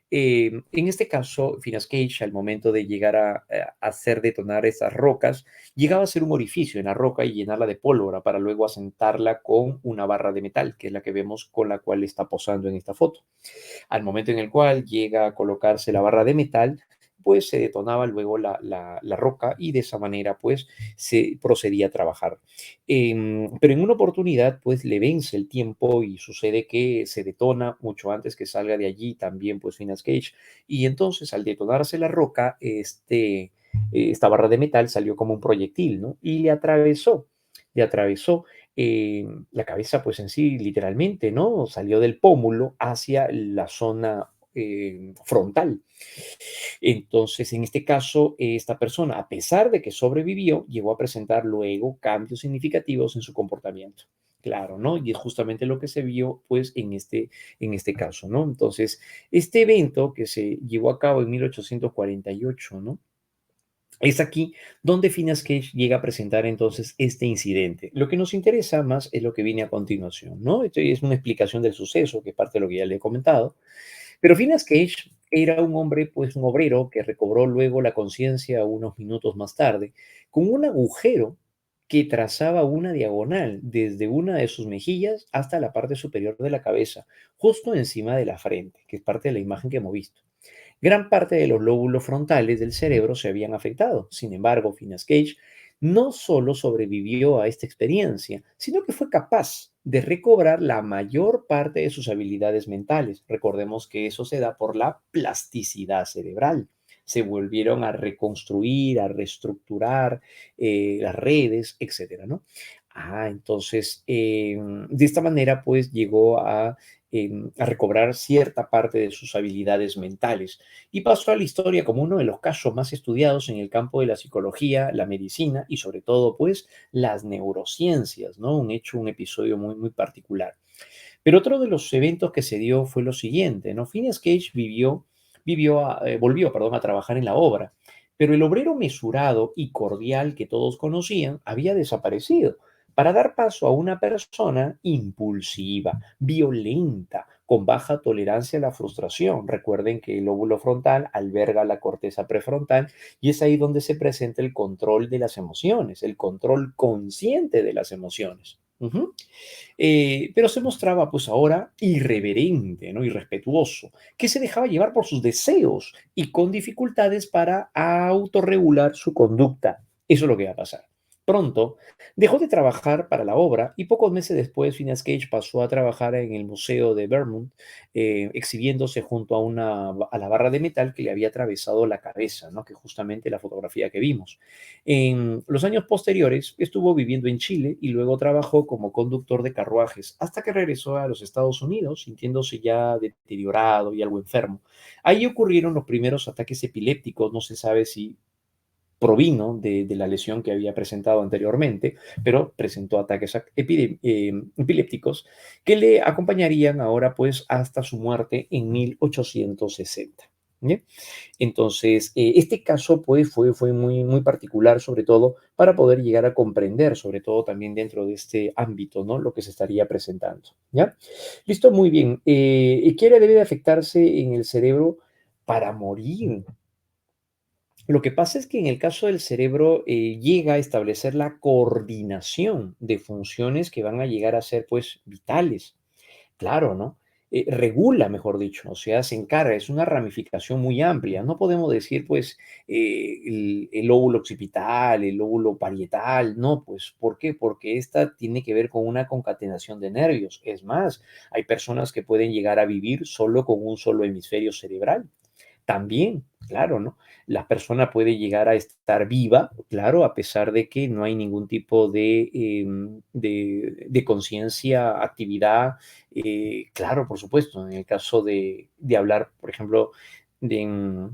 En este caso, Phineas Cage, al momento de llegar a hacer detonar esas rocas, llegaba a hacer un orificio en la roca y llenarla de pólvora para luego asentarla con una barra de metal, que es la que vemos con la cual está posando en esta foto. Al momento en el cual llega a colocarse la barra de metal, pues se detonaba luego la roca y de esa manera pues se procedía a trabajar. Pero en una oportunidad pues le vence el tiempo y sucede que se detona mucho antes que salga de allí también pues Phineas Cage y entonces al detonarse la roca esta barra de metal salió como un proyectil, ¿no? Y le atravesó la cabeza, pues en sí, literalmente, ¿no? Salió del pómulo hacia la zona frontal. Entonces, en este caso, esta persona, a pesar de que sobrevivió, llegó a presentar luego cambios significativos en su comportamiento. Claro, ¿no? Y es justamente lo que se vio, pues, en este caso, ¿no? Entonces, este evento que se llevó a cabo en 1848, ¿no? Es aquí donde Phineas Cage llega a presentar entonces este incidente. Lo que nos interesa más es lo que viene a continuación, ¿no? Esto es una explicación del suceso, que es parte de lo que ya le he comentado. Pero Phineas Cage era un hombre, pues un obrero que recobró luego la conciencia unos minutos más tarde, con un agujero que trazaba una diagonal desde una de sus mejillas hasta la parte superior de la cabeza, justo encima de la frente, que es parte de la imagen que hemos visto. Gran parte de los lóbulos frontales del cerebro se habían afectado. Sin embargo, Phineas Cage no solo sobrevivió a esta experiencia, sino que fue capaz de recobrar la mayor parte de sus habilidades mentales. Recordemos que eso se da por la plasticidad cerebral. Se volvieron a reconstruir, a reestructurar las redes, etcétera, ¿no? Entonces, de esta manera, pues llegó a recobrar cierta parte de sus habilidades mentales y pasó a la historia como uno de los casos más estudiados en el campo de la psicología, la medicina y sobre todo pues las neurociencias, ¿no? Un hecho, un episodio muy, muy particular. Pero otro de los eventos que se dio fue lo siguiente, ¿no? Phineas Cage volvió, perdón, a trabajar en la obra, pero el obrero mesurado y cordial que todos conocían había desaparecido para dar paso a una persona impulsiva, violenta, con baja tolerancia a la frustración. Recuerden que el lóbulo frontal alberga la corteza prefrontal y es ahí donde se presenta el control de las emociones, el control consciente de las emociones. Ujú. Pero se mostraba pues ahora irreverente, ¿no? Irrespetuoso, que se dejaba llevar por sus deseos y con dificultades para autorregular su conducta. Eso es lo que va a pasar. Pronto dejó de trabajar para la obra y pocos meses después Phineas Cage pasó a trabajar en el Museo de Vermont, exhibiéndose junto a la barra de metal que le había atravesado la cabeza, ¿no? Que justamente la fotografía que vimos. En los años posteriores estuvo viviendo en Chile y luego trabajó como conductor de carruajes hasta que regresó a los Estados Unidos sintiéndose ya deteriorado y algo enfermo. Ahí ocurrieron los primeros ataques epilépticos, no se sabe si provino de la lesión que había presentado anteriormente, pero presentó ataques epilépticos que le acompañarían ahora pues hasta su muerte en 1860. ¿Bien? Entonces, este caso pues fue muy, muy particular, sobre todo para poder llegar a comprender, sobre todo también dentro de este ámbito, ¿no? Lo que se estaría presentando, ¿ya? Listo, muy bien. ¿Qué área debe de afectarse en el cerebro para morir? Lo que pasa es que en el caso del cerebro llega a establecer la coordinación de funciones que van a llegar a ser pues vitales. Claro, ¿no? Regula, mejor dicho, o sea, se encarga, es una ramificación muy amplia. No podemos decir, pues, el lóbulo occipital, el lóbulo parietal, no, pues, ¿por qué? Porque esta tiene que ver con una concatenación de nervios. Es más, hay personas que pueden llegar a vivir solo con un solo hemisferio cerebral. También, claro, ¿no? La persona puede llegar a estar viva, claro, a pesar de que no hay ningún tipo de conciencia, actividad, claro, por supuesto, en el caso de hablar, por ejemplo, de,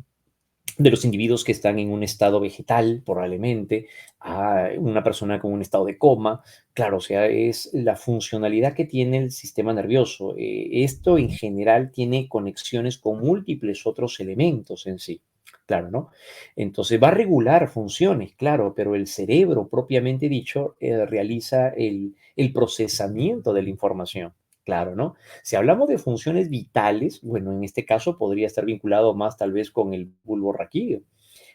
de los individuos que están en un estado vegetal, probablemente, a una persona con un estado de coma, claro, o sea, es la funcionalidad que tiene el sistema nervioso. Esto en general tiene conexiones con múltiples otros elementos en sí. Claro, ¿no? Entonces va a regular funciones, claro, pero el cerebro propiamente dicho realiza el procesamiento de la información. Claro, ¿no? Si hablamos de funciones vitales, bueno, en este caso podría estar vinculado más tal vez con el bulbo raquídeo.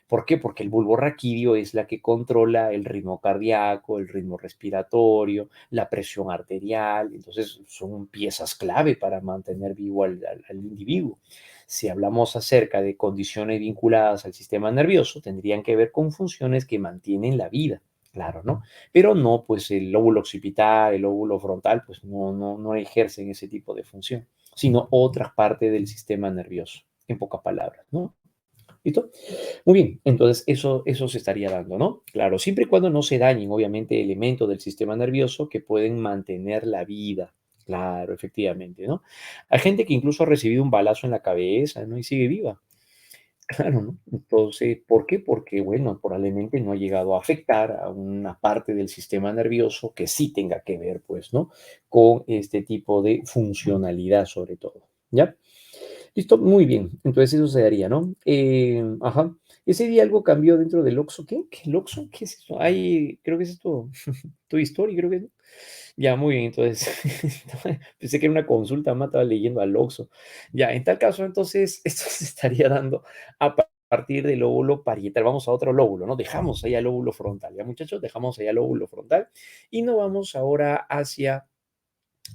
¿Por qué? Porque el bulbo raquídeo es la que controla el ritmo cardíaco, el ritmo respiratorio, la presión arterial. Entonces, son piezas clave para mantener vivo al individuo. Si hablamos acerca de condiciones vinculadas al sistema nervioso, tendrían que ver con funciones que mantienen la vida. Claro, ¿no? Pero no, pues el lóbulo occipital, el lóbulo frontal, pues no ejercen ese tipo de función, sino otras partes del sistema nervioso, en pocas palabras, ¿no? ¿Listo? Muy bien, entonces eso se estaría dando, ¿no? Claro, siempre y cuando no se dañen, obviamente, elementos del sistema nervioso que pueden mantener la vida. Claro, efectivamente, ¿no? Hay gente que incluso ha recibido un balazo en la cabeza, ¿no? Y sigue viva. Claro, ¿no? Entonces, ¿por qué? Porque, bueno, probablemente no ha llegado a afectar a una parte del sistema nervioso que sí tenga que ver, pues, ¿no? Con este tipo de funcionalidad, sobre todo, ¿ya? Listo, muy bien. Entonces eso se daría, ¿no? Ajá. Ese día algo cambió dentro del Oxxo. ¿Qué? ¿Qué el Oxxo? ¿Qué es eso? Ay, creo que es esto. Toy Story, creo que es, ¿no? Ya, muy bien. Entonces, pensé que era una consulta, más estaba leyendo al Oxxo. Ya, en tal caso, entonces, esto se estaría dando partir del lóbulo parietal. Vamos a otro lóbulo, ¿no? Dejamos ahí al lóbulo frontal, ¿ya, muchachos? Dejamos ahí al lóbulo frontal y nos vamos ahora hacia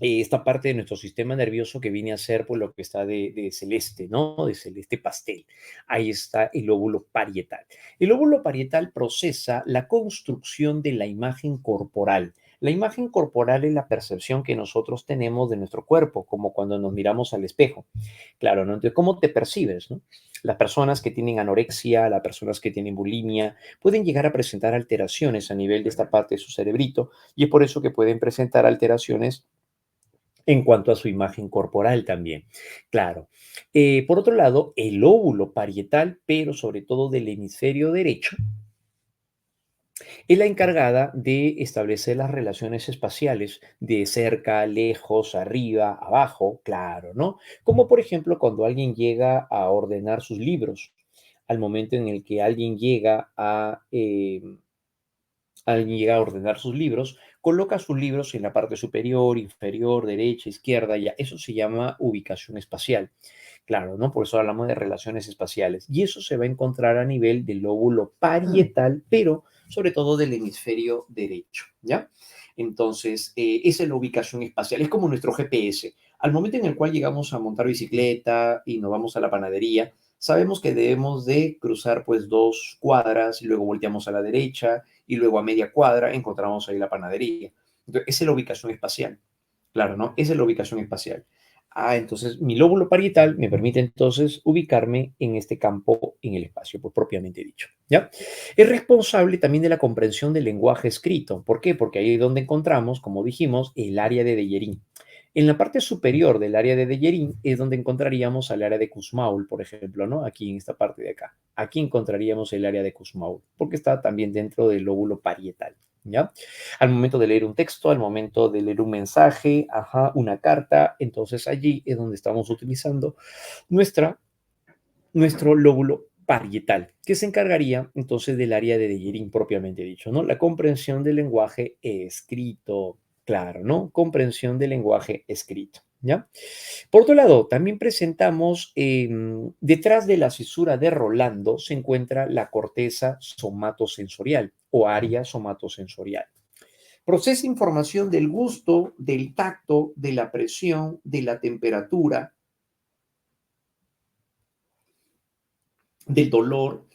esta parte de nuestro sistema nervioso que viene a ser pues lo que está de celeste, ¿no? De celeste pastel. Ahí está el lóbulo parietal. El lóbulo parietal procesa la construcción de la imagen corporal. La imagen corporal es la percepción que nosotros tenemos de nuestro cuerpo, como cuando nos miramos al espejo. Claro, ¿no? Entonces, ¿cómo te percibes, no? Las personas que tienen anorexia, las personas que tienen bulimia, pueden llegar a presentar alteraciones a nivel de esta parte de su cerebrito y es por eso que pueden presentar alteraciones en cuanto a su imagen corporal también. Claro. Por otro lado, el óvulo parietal, pero sobre todo del hemisferio derecho, es la encargada de establecer las relaciones espaciales de cerca, lejos, arriba, abajo, claro, ¿no? Como por ejemplo cuando alguien llega a ordenar sus libros, al momento en el que alguien llega a ordenar sus libros, coloca sus libros en la parte superior, inferior, derecha, izquierda, ya. Eso se llama ubicación espacial. Claro, ¿no? Por eso hablamos de relaciones espaciales. Y eso se va a encontrar a nivel del lóbulo parietal, pero sobre todo del hemisferio derecho, ¿ya? Entonces, esa es la ubicación espacial. Es como nuestro GPS. Al momento en el cual llegamos a montar bicicleta y nos vamos a la panadería, sabemos que debemos de cruzar pues 2 cuadras y luego volteamos a la derecha y luego a media cuadra encontramos ahí la panadería. Entonces, esa es la ubicación espacial. Claro, ¿no? Esa es la ubicación espacial. Entonces mi lóbulo parietal me permite entonces ubicarme en este campo en el espacio, pues propiamente dicho, ¿ya? Es responsable también de la comprensión del lenguaje escrito. ¿Por qué? Porque ahí es donde encontramos, como dijimos, el área de Deyerin. En la parte superior del área de Dejerín es donde encontraríamos al área de Kussmaul, por ejemplo, ¿no? Aquí en esta parte de acá. Aquí encontraríamos el área de Kussmaul, porque está también dentro del lóbulo parietal, ¿ya? Al momento de leer un texto, al momento de leer un mensaje, ajá, una carta, entonces allí es donde estamos utilizando nuestra nuestro lóbulo parietal, que se encargaría entonces del área de Dejerín propiamente dicho, ¿no? La comprensión del lenguaje escrito, claro, ¿no? Comprensión del lenguaje escrito, ¿ya? Por otro lado, también presentamos, detrás de la cisura de Rolando se encuentra la corteza somatosensorial o área somatosensorial. Procesa información del gusto, del tacto, de la presión, de la temperatura, del dolor,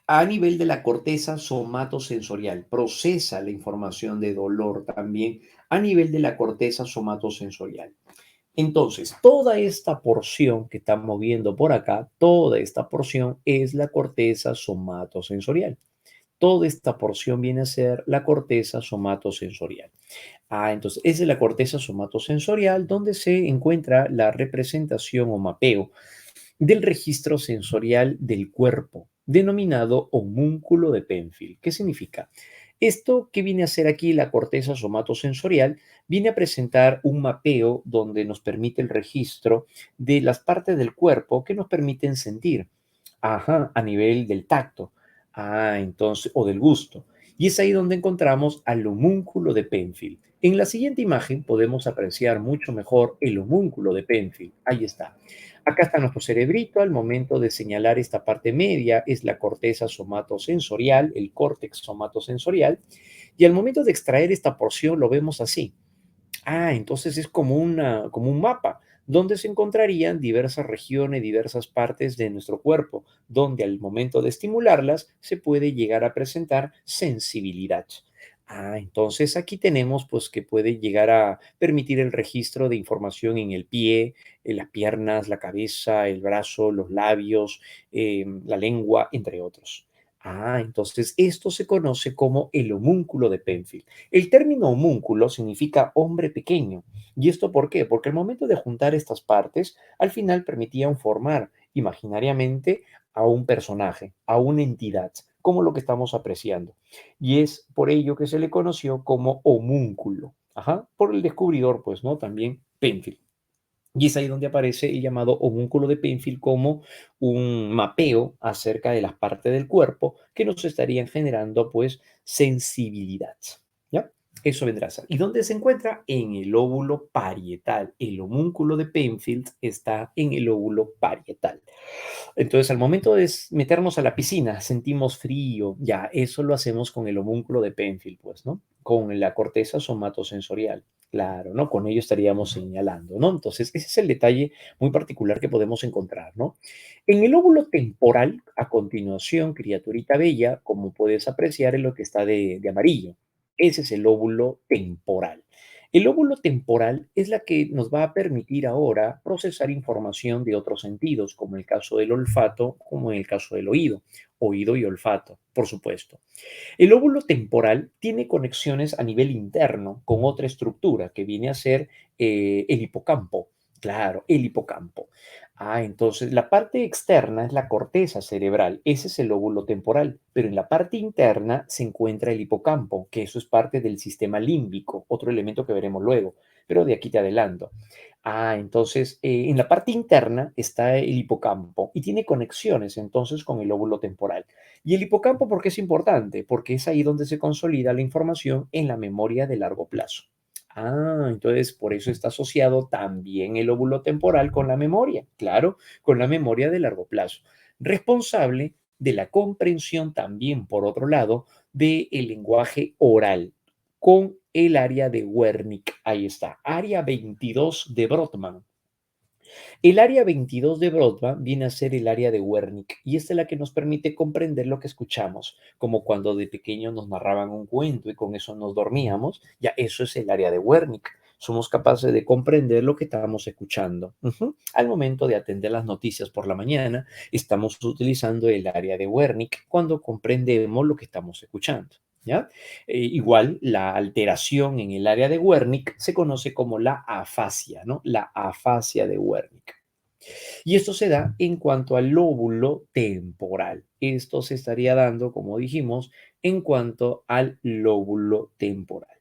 a nivel de la corteza somatosensorial. Procesa la información de dolor también a nivel de la corteza somatosensorial. Entonces, toda esta porción que estamos viendo por acá, toda esta porción es la corteza somatosensorial. Toda esta porción viene a ser la corteza somatosensorial. Entonces, esa es la corteza somatosensorial donde se encuentra la representación o mapeo del registro sensorial del cuerpo, denominado homúnculo de Penfield. ¿Qué significa? Esto que viene a ser aquí la corteza somatosensorial viene a presentar un mapeo donde nos permite el registro de las partes del cuerpo que nos permiten sentir, a nivel del tacto, entonces, o del gusto. Y es ahí donde encontramos al homúnculo de Penfield. En la siguiente imagen podemos apreciar mucho mejor el homúnculo de Penfield. Ahí está. Acá está nuestro cerebrito. Al momento de señalar esta parte media es la corteza somatosensorial, el córtex somatosensorial. Y al momento de extraer esta porción lo vemos así. Entonces es como un mapa donde se encontrarían diversas regiones, diversas partes de nuestro cuerpo, donde al momento de estimularlas se puede llegar a presentar sensibilidad. Entonces aquí tenemos pues que puede llegar a permitir el registro de información en el pie, en las piernas, la cabeza, el brazo, los labios, la lengua, entre otros. Entonces esto se conoce como el homúnculo de Penfield. El término homúnculo significa hombre pequeño. ¿Y esto por qué? Porque al momento de juntar estas partes, al final permitían formar imaginariamente a un personaje, a una entidad, como lo que estamos apreciando. Y es por ello que se le conoció como homúnculo. Por el descubridor, pues, ¿no? También Penfield. Y es ahí donde aparece el llamado homúnculo de Penfield como un mapeo acerca de las partes del cuerpo que nos estarían generando, pues, sensibilidad. ¿Ya? Eso vendrá a ser. ¿Y dónde se encuentra? En el lóbulo parietal. El homúnculo de Penfield está en el lóbulo parietal. Entonces, al momento de meternos a la piscina, sentimos frío, ya, eso lo hacemos con el homúnculo de Penfield, pues, ¿no? Con la corteza somatosensorial, claro, ¿no? Con ello estaríamos señalando, ¿no? Entonces, ese es el detalle muy particular que podemos encontrar, ¿no? En el lóbulo temporal, a continuación, criaturita bella, como puedes apreciar, es lo que está de amarillo. Ese es el lóbulo temporal. El lóbulo temporal es la que nos va a permitir ahora procesar información de otros sentidos, como en el caso del olfato, como en el caso del oído y olfato, por supuesto. El lóbulo temporal tiene conexiones a nivel interno con otra estructura que viene a ser el hipocampo. Claro, el hipocampo. Entonces la parte externa es la corteza cerebral, ese es el lóbulo temporal, pero en la parte interna se encuentra el hipocampo, que eso es parte del sistema límbico, otro elemento que veremos luego, pero de aquí te adelanto. Entonces en la parte interna está el hipocampo y tiene conexiones entonces con el lóbulo temporal. ¿Y el hipocampo por qué es importante? Porque es ahí donde se consolida la información en la memoria de largo plazo. Entonces por eso está asociado también el lóbulo temporal con la memoria, claro, con la memoria de largo plazo. Responsable de la comprensión también, por otro lado, del lenguaje oral con el área de Wernicke. Ahí está, área 22 de Brodmann. El área 22 de Broadband viene a ser el área de Wernicke y esta es la que nos permite comprender lo que escuchamos, como cuando de pequeños nos narraban un cuento y con eso nos dormíamos, ya eso es el área de Wernicke. Somos capaces de comprender lo que estábamos escuchando. Al momento de atender las noticias por la mañana, estamos utilizando el área de Wernicke cuando comprendemos lo que estamos escuchando. ¿ya? Igual, la alteración en el área de Wernicke se conoce como la afasia, ¿no? La afasia de Wernicke. Y esto se da en cuanto al lóbulo temporal. Esto se estaría dando, como dijimos, en cuanto al lóbulo temporal.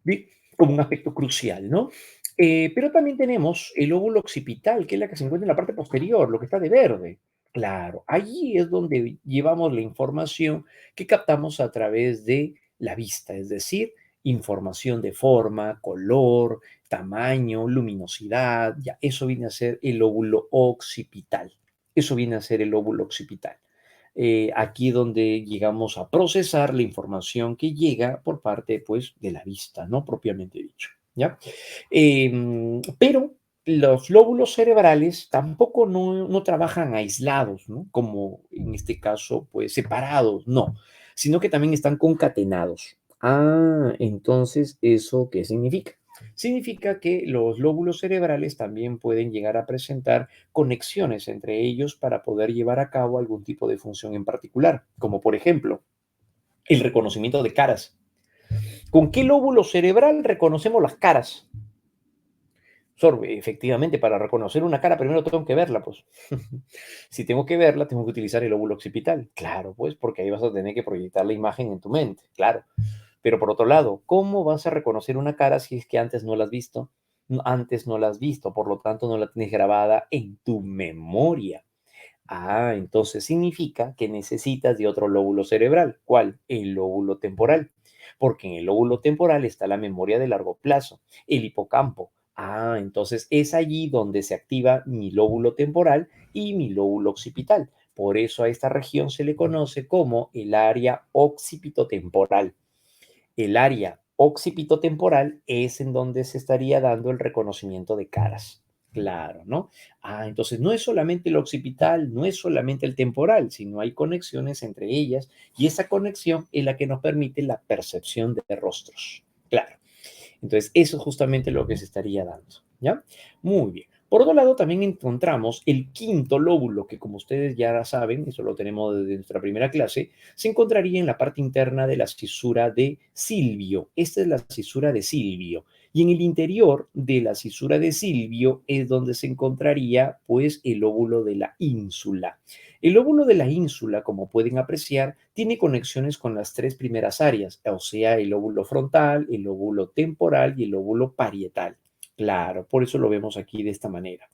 Bien, como un aspecto crucial, ¿no? Pero también tenemos el lóbulo occipital, que es la que se encuentra en la parte posterior, lo que está de verde. Claro, allí es donde llevamos la información que captamos a través de la vista, es decir, información de forma, color, tamaño, luminosidad, ya, eso viene a ser el lóbulo occipital. Eso viene a ser el lóbulo occipital. Aquí donde llegamos a procesar la información que llega por parte, pues, de la vista, ¿no? Propiamente dicho, ¿ya? Pero los lóbulos cerebrales tampoco no trabajan aislados, ¿no? Como en este caso, pues, separados, no, sino que también están concatenados. Ah, entonces, ¿eso qué significa? Significa que los lóbulos cerebrales también pueden llegar a presentar conexiones entre ellos para poder llevar a cabo algún tipo de función en particular, como por ejemplo el reconocimiento de caras. ¿Con qué lóbulo cerebral reconocemos las caras? Sorbe, efectivamente, para reconocer una cara primero tengo que verla, pues. Si tengo que verla, tengo que utilizar el lóbulo occipital. Claro, pues, porque ahí vas a tener que proyectar la imagen en tu mente, claro. Pero por otro lado, ¿cómo vas a reconocer una cara si es que antes no la has visto? Antes no la has visto, por lo tanto no la tienes grabada en tu memoria. Ah, entonces significa que necesitas de otro lóbulo cerebral. ¿Cuál? El lóbulo temporal. Porque en el lóbulo temporal está la memoria de largo plazo, el hipocampo. Ah, entonces es allí donde se activa mi lóbulo temporal y mi lóbulo occipital. Por eso a esta región se le conoce como el área occipitotemporal. El área occipitotemporal es en donde se estaría dando el reconocimiento de caras. Claro, ¿no? Ah, entonces no es solamente el occipital, no es solamente el temporal, sino hay conexiones entre ellas y esa conexión es la que nos permite la percepción de rostros. Claro. Entonces, eso es justamente lo que se estaría dando, ¿ya? Muy bien. Por otro lado, también encontramos el quinto lóbulo, que como ustedes ya saben, eso lo tenemos desde nuestra primera clase, se encontraría en la parte interna de la cisura de Silvio. Esta es la cisura de Silvio. Y en el interior de la cisura de Silvio es donde se encontraría, pues, el lóbulo de la ínsula. El lóbulo de la ínsula, como pueden apreciar, tiene conexiones con las tres primeras áreas, o sea, el lóbulo frontal, el lóbulo temporal y el lóbulo parietal. Claro, por eso lo vemos aquí de esta manera.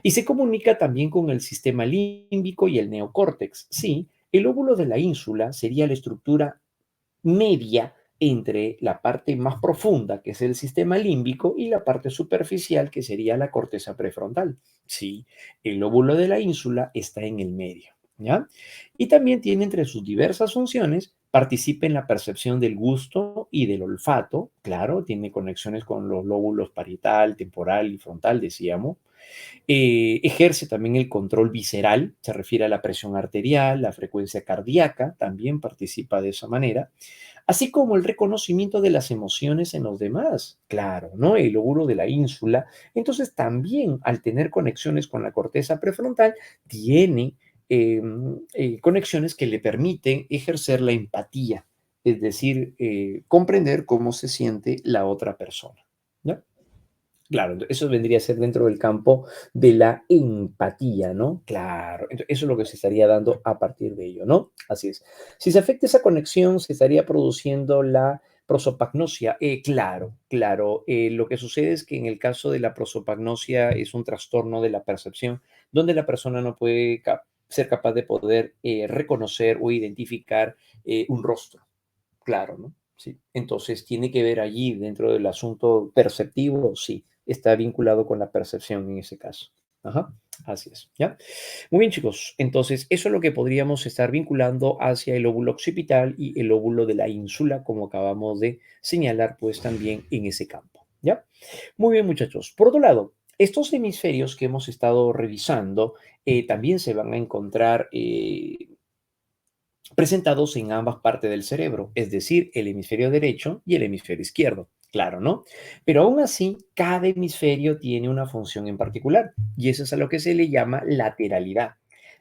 Y se comunica también con el sistema límbico y el neocórtex. Sí, el lóbulo de la ínsula sería la estructura media entre la parte más profunda, que es el sistema límbico, y la parte superficial, que sería la corteza prefrontal. Sí, el lóbulo de la ínsula está en el medio, ¿ya? Y también tiene entre sus diversas funciones, participa en la percepción del gusto y del olfato, claro, tiene conexiones con los lóbulos parietal, temporal y frontal, decíamos. Ejerce también el control visceral, se refiere a la presión arterial, la frecuencia cardíaca, también participa de esa manera, así como el reconocimiento de las emociones en los demás. Claro, ¿no? El lóbulo de la ínsula. Entonces, también al tener conexiones con la corteza prefrontal, tiene conexiones que le permiten ejercer la empatía, es decir, comprender cómo se siente la otra persona. ¿Ya? Claro, eso vendría a ser dentro del campo de la empatía, ¿no? Claro, eso es lo que se estaría dando a partir de ello, ¿no? Así es. Si se afecta esa conexión, se estaría produciendo la prosopagnosia. Claro, claro. Lo que sucede es que en el caso de la prosopagnosia es un trastorno de la percepción donde la persona no puede ser capaz de poder reconocer o identificar un rostro. Claro, ¿no? Sí. Entonces, ¿tiene que ver allí dentro del asunto perceptivo? Sí, está vinculado con la percepción en ese caso. Ajá, así es, ¿ya? Muy bien, chicos. Entonces, eso es lo que podríamos estar vinculando hacia el lóbulo occipital y el lóbulo de la ínsula, como acabamos de señalar, pues también en ese campo, ¿ya? Muy bien, muchachos. Por otro lado, estos hemisferios que hemos estado revisando también se van a encontrar presentados en ambas partes del cerebro, es decir, el hemisferio derecho y el hemisferio izquierdo. Claro, ¿no? Pero aún así, cada hemisferio tiene una función en particular y eso es a lo que se le llama lateralidad.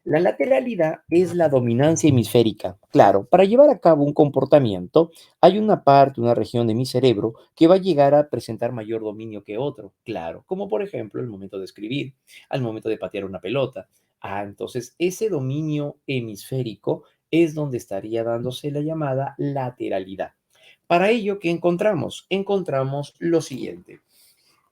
La lateralidad es la dominancia hemisférica. Claro, para llevar a cabo un comportamiento, hay una parte, una región de mi cerebro que va a llegar a presentar mayor dominio que otro. Claro, como por ejemplo el momento de escribir, al momento de patear una pelota. Entonces ese dominio hemisférico es donde estaría dándose la llamada lateralidad. Para ello, ¿qué encontramos? Encontramos lo siguiente.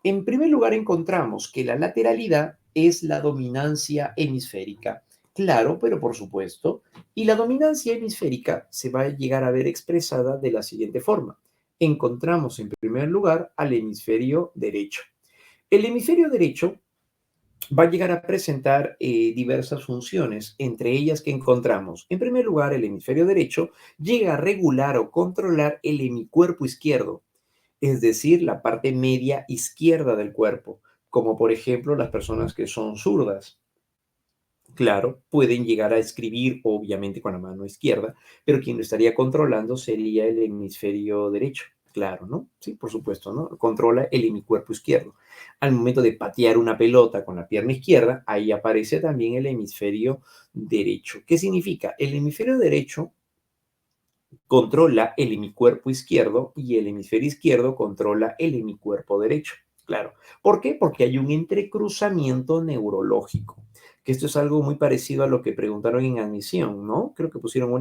En primer lugar, encontramos que la lateralidad es la dominancia hemisférica. Claro, pero por supuesto. Y la dominancia hemisférica se va a llegar a ver expresada de la siguiente forma. Encontramos en primer lugar al hemisferio derecho. El hemisferio derecho va a llegar a presentar diversas funciones, entre ellas que encontramos. En primer lugar, el hemisferio derecho llega a regular o controlar el hemicuerpo izquierdo, es decir, la parte media izquierda del cuerpo, como por ejemplo las personas que son zurdas. Claro, pueden llegar a escribir obviamente con la mano izquierda, pero quien lo estaría controlando sería el hemisferio derecho. Claro, ¿no? Sí, por supuesto, ¿no? Controla el hemicuerpo izquierdo. Al momento de patear una pelota con la pierna izquierda, ahí aparece también el hemisferio derecho. ¿Qué significa? El hemisferio derecho controla el hemicuerpo izquierdo y el hemisferio izquierdo controla el hemicuerpo derecho. Claro. ¿Por qué? Porque hay un entrecruzamiento neurológico, que esto es algo muy parecido a lo que preguntaron en admisión, ¿no? Creo que pusieron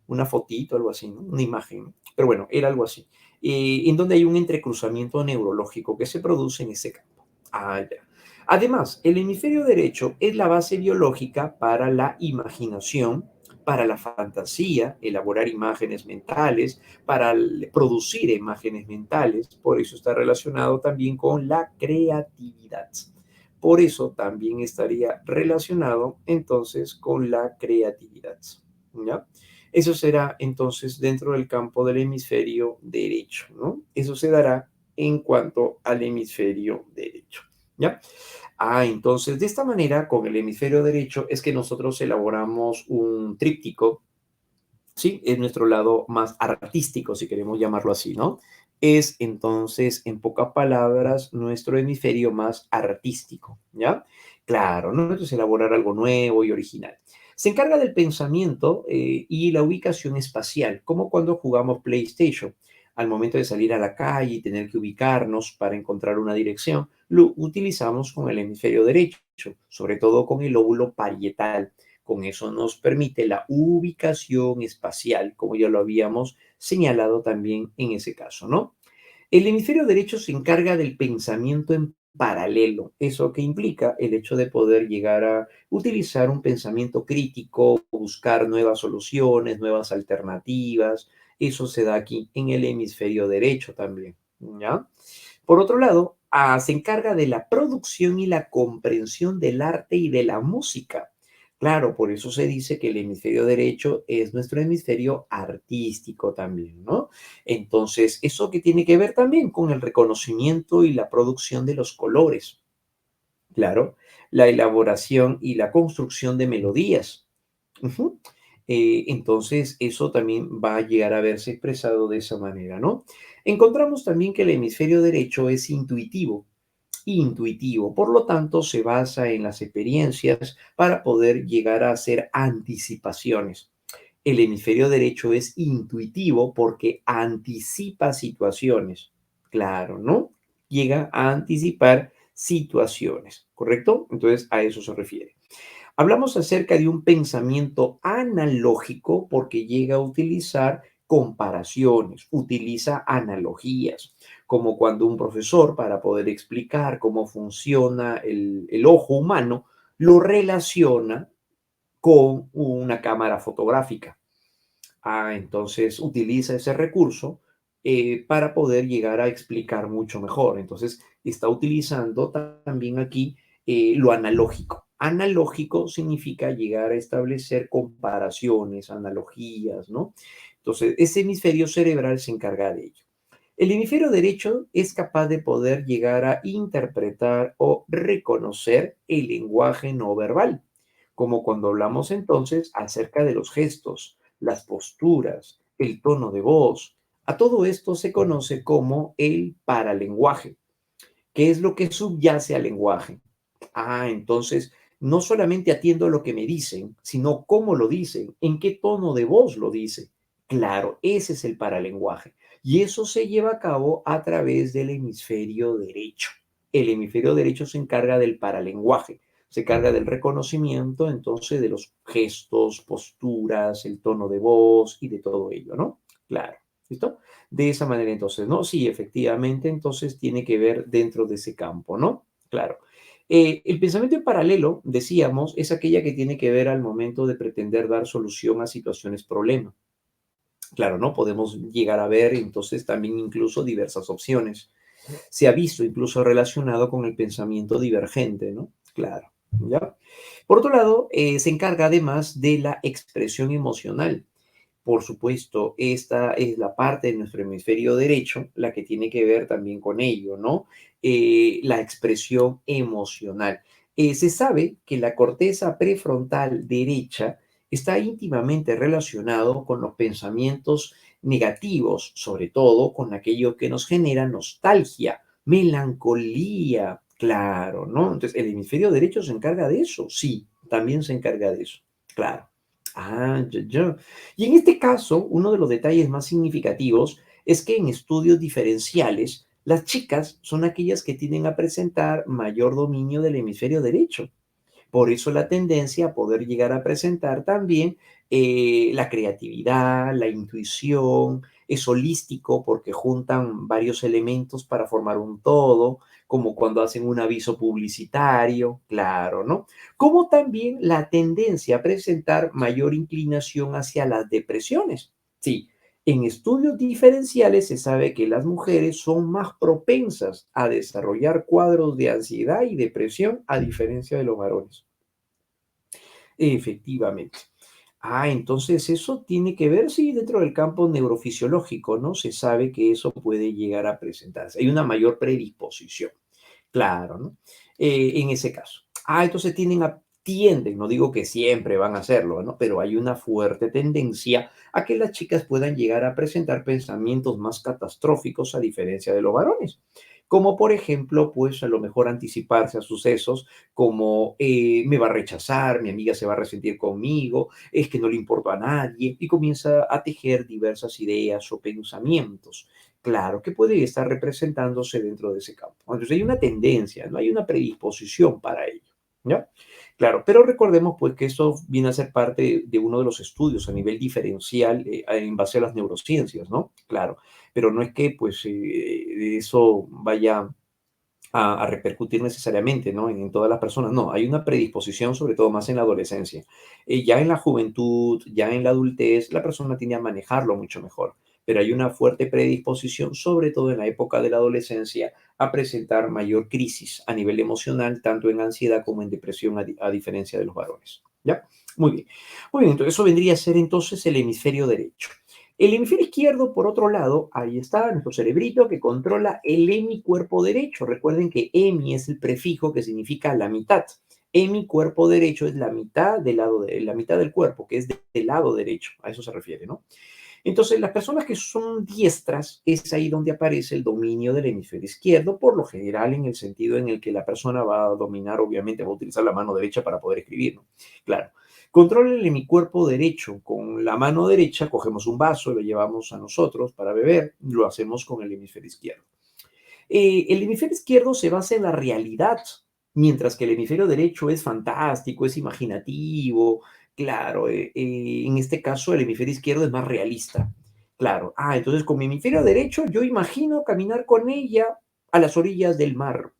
una fotito, algo así, ¿no? Una imagen, ¿no? Pero bueno, era algo así. En donde hay un entrecruzamiento neurológico que se produce en ese campo. Ya. Además, el hemisferio derecho es la base biológica para la imaginación, para la fantasía, elaborar imágenes mentales, para producir imágenes mentales. Por eso está relacionado también con la creatividad. Por eso también estaría relacionado entonces con la creatividad. ¿Ya? Eso será entonces dentro del campo del hemisferio derecho, ¿no? Eso se dará en cuanto al hemisferio derecho, ¿ya? Entonces de esta manera, con el hemisferio derecho es que nosotros elaboramos un tríptico. Sí, es nuestro lado más artístico, si queremos llamarlo así, ¿no? Es entonces, en pocas palabras, nuestro hemisferio más artístico, ¿ya? Claro, ¿no? Entonces, elaborar algo nuevo y original. Se encarga del pensamiento y la ubicación espacial, como cuando jugamos PlayStation. Al momento de salir a la calle y tener que ubicarnos para encontrar una dirección, lo utilizamos con el hemisferio derecho, sobre todo con el lóbulo parietal. Con eso nos permite la ubicación espacial, como ya lo habíamos señalado también en ese caso, ¿no? El hemisferio derecho se encarga del pensamiento en paralelo, eso que implica el hecho de poder llegar a utilizar un pensamiento crítico, buscar nuevas soluciones, nuevas alternativas. Eso se da aquí en el hemisferio derecho también, ¿ya? Por otro lado, se encarga de la producción y la comprensión del arte y de la música. Claro, por eso se dice que el hemisferio derecho es nuestro hemisferio artístico también, ¿no? Entonces, eso que tiene que ver también con el reconocimiento y la producción de los colores, claro, la elaboración y la construcción de melodías. Ujú. Entonces, eso también va a llegar a verse expresado de esa manera, ¿no? Encontramos también que el hemisferio derecho es intuitivo, por lo tanto, se basa en las experiencias para poder llegar a hacer anticipaciones. El hemisferio derecho es intuitivo porque anticipa situaciones. Claro, ¿no? Llega a anticipar situaciones, ¿correcto? Entonces, a eso se refiere. Hablamos acerca de un pensamiento analógico porque llega a utilizar comparaciones, utiliza analogías, como cuando un profesor, para poder explicar cómo funciona el ojo humano, lo relaciona con una cámara fotográfica. Entonces utiliza ese recurso para poder llegar a explicar mucho mejor. Entonces está utilizando también aquí lo analógico. Analógico significa llegar a establecer comparaciones, analogías, ¿no? Entonces, ese hemisferio cerebral se encarga de ello. El hemisferio derecho es capaz de poder llegar a interpretar o reconocer el lenguaje no verbal, como cuando hablamos entonces acerca de los gestos, las posturas, el tono de voz. A todo esto se conoce como el paralenguaje. ¿Qué es lo que subyace al lenguaje? Entonces no solamente atiendo a lo que me dicen, sino cómo lo dicen, en qué tono de voz lo dice. Claro, ese es el paralenguaje. Y eso se lleva a cabo a través del hemisferio derecho. El hemisferio derecho se encarga del paralenguaje, se encarga del reconocimiento entonces de los gestos, posturas, el tono de voz y de todo ello, ¿no? Claro, ¿listo? De esa manera entonces, ¿no? Sí, efectivamente, entonces tiene que ver dentro de ese campo, ¿no? Claro. El pensamiento en paralelo, decíamos, es aquella que tiene que ver al momento de pretender dar solución a situaciones problema. Claro, ¿no? Podemos llegar a ver entonces también incluso diversas opciones. Se ha visto incluso relacionado con el pensamiento divergente, ¿no? Claro, ¿ya? Por otro lado, se encarga además de la expresión emocional. Por supuesto, esta es la parte de nuestro hemisferio derecho, la que tiene que ver también con ello, ¿no? La expresión emocional. Se sabe que la corteza prefrontal derecha está íntimamente relacionado con los pensamientos negativos, sobre todo con aquello que nos genera nostalgia, melancolía, claro, ¿no? Entonces, ¿el hemisferio derecho se encarga de eso? Sí, también se encarga de eso, claro. Ah, ya, ya. Y en este caso, uno de los detalles más significativos es que en estudios diferenciales, las chicas son aquellas que tienden a presentar mayor dominio del hemisferio derecho. Por eso la tendencia a poder llegar a presentar también la creatividad, la intuición, es holístico porque juntan varios elementos para formar un todo, como cuando hacen un aviso publicitario, claro, ¿no? Como también la tendencia a presentar mayor inclinación hacia las depresiones. Sí, en estudios diferenciales se sabe que las mujeres son más propensas a desarrollar cuadros de ansiedad y depresión a diferencia de los varones. Efectivamente. Ah, entonces eso tiene que ver, sí, dentro del campo neurofisiológico, ¿no? Se sabe que eso puede llegar a presentarse. Hay una mayor predisposición, claro, ¿no? En ese caso. Ah, entonces tienden, no digo que siempre van a hacerlo, ¿no? Pero hay una fuerte tendencia a que las chicas puedan llegar a presentar pensamientos más catastróficos a diferencia de los varones. Como por ejemplo, pues a lo mejor anticiparse a sucesos como me va a rechazar, mi amiga se va a resentir conmigo, es que no le importo a nadie, y comienza a tejer diversas ideas o pensamientos. Claro, que puede estar representándose dentro de ese campo. Entonces hay una tendencia, no hay una predisposición para ello, ¿ya? Claro, pero recordemos pues que esto viene a ser parte de uno de los estudios a nivel diferencial en base a las neurociencias, ¿no? Claro, pero no es que pues eso vaya a repercutir necesariamente, ¿no? En todas las personas. No, hay una predisposición, sobre todo más en la adolescencia. Ya en la juventud, ya en la adultez, la persona tiene a manejarlo mucho mejor, pero hay una fuerte predisposición, sobre todo en la época de la adolescencia, a presentar mayor crisis a nivel emocional, tanto en ansiedad como en depresión, a diferencia de los varones. ¿Ya? Muy bien. Muy bien, entonces eso vendría a ser entonces el hemisferio derecho. El hemisferio izquierdo, por otro lado, ahí está nuestro cerebrito que controla el hemicuerpo derecho. Recuerden que hemi es el prefijo que significa la mitad. Hemicuerpo derecho es la mitad la mitad del cuerpo, que es del lado derecho. A eso se refiere, ¿no? Entonces, las personas que son diestras es ahí donde aparece el dominio del hemisferio izquierdo, por lo general en el sentido en el que la persona va a dominar, obviamente, va a utilizar la mano derecha para poder escribir, ¿no? Claro. Contrólele mi cuerpo derecho. Con la mano derecha cogemos un vaso, lo llevamos a nosotros para beber, lo hacemos con el hemisferio izquierdo. El hemisferio izquierdo se basa en la realidad, mientras que el hemisferio derecho es fantástico, es imaginativo. Claro, en este caso el hemisferio izquierdo es más realista. Claro, entonces con mi hemisferio derecho yo imagino caminar con ella a las orillas del mar.